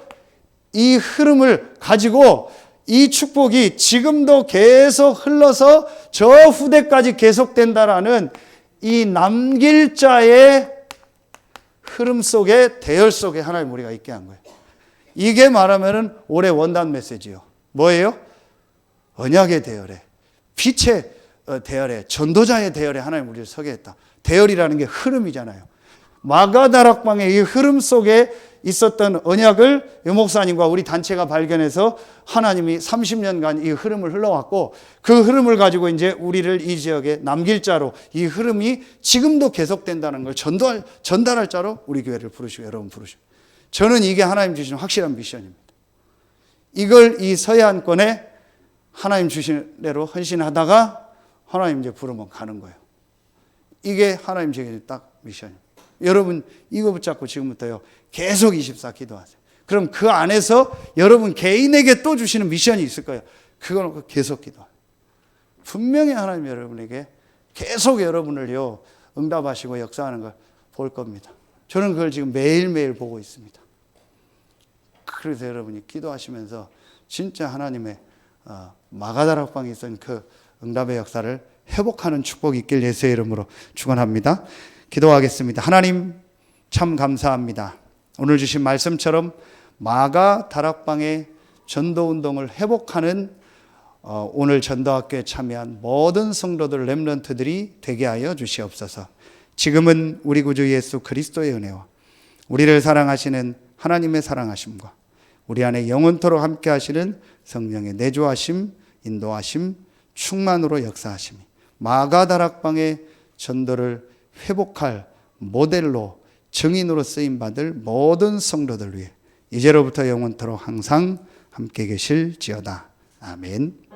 이 흐름을 가지고 이 축복이 지금도 계속 흘러서 저 후대까지 계속된다라는 이 남길 자의 흐름 속에, 대열 속에 하나님 우리가 있게 한 거예요. 이게 말하면은 올해 원단 메시지요. 뭐예요? 언약의 대열에, 빛의 대열에, 전도자의 대열에 하나님 우리를 서게 했다. 대열이라는 게 흐름이잖아요. 마가다락방의 이 흐름 속에 있었던 언약을 유 목사님과 우리 단체가 발견해서 하나님이 30년간 이 흐름을 흘러왔고, 그 흐름을 가지고 이제 우리를 이 지역에 남길 자로, 이 흐름이 지금도 계속된다는 걸 전달할 자로 우리 교회를 부르시고 여러분 부르시고, 저는 이게 하나님 주신 확실한 미션입니다. 이걸 이 서해안권에 하나님 주신 대로 헌신하다가 하나님 이제 부르면 가는 거예요. 이게 하나님 주신 딱 미션입니다. 여러분 이거 붙잡고 지금부터요 계속 24 기도하세요. 그럼 그 안에서 여러분 개인에게 또 주시는 미션이 있을 거예요. 그거 놓고 계속 기도하세요. 분명히 하나님 여러분에게 계속 여러분을요 응답하시고 역사하는 걸 볼 겁니다. 저는 그걸 지금 매일매일 보고 있습니다. 그래서 여러분이 기도하시면서 진짜 하나님의 마가다락방에 있던 그 응답의 역사를 회복하는 축복이 있길 예수의 이름으로 축원합니다. 기도하겠습니다. 하나님 참 감사합니다. 오늘 주신 말씀처럼 마가다락방의 전도운동을 회복하는 오늘 전도학교에 참여한 모든 성도들 렘넌트들이 되게 하여 주시옵소서. 지금은 우리 구주 예수 그리스도의 은혜와 우리를 사랑하시는 하나님의 사랑하심과 우리 안에 영원토록 함께 하시는 성령의 내주하심, 인도하심, 충만으로 역사하심이 마가다락방의 전도를 회복할 모델로 증인으로 쓰임받을 모든 성도들 위해 이제로부터 영원토록 항상 함께 계실지어다. 아멘.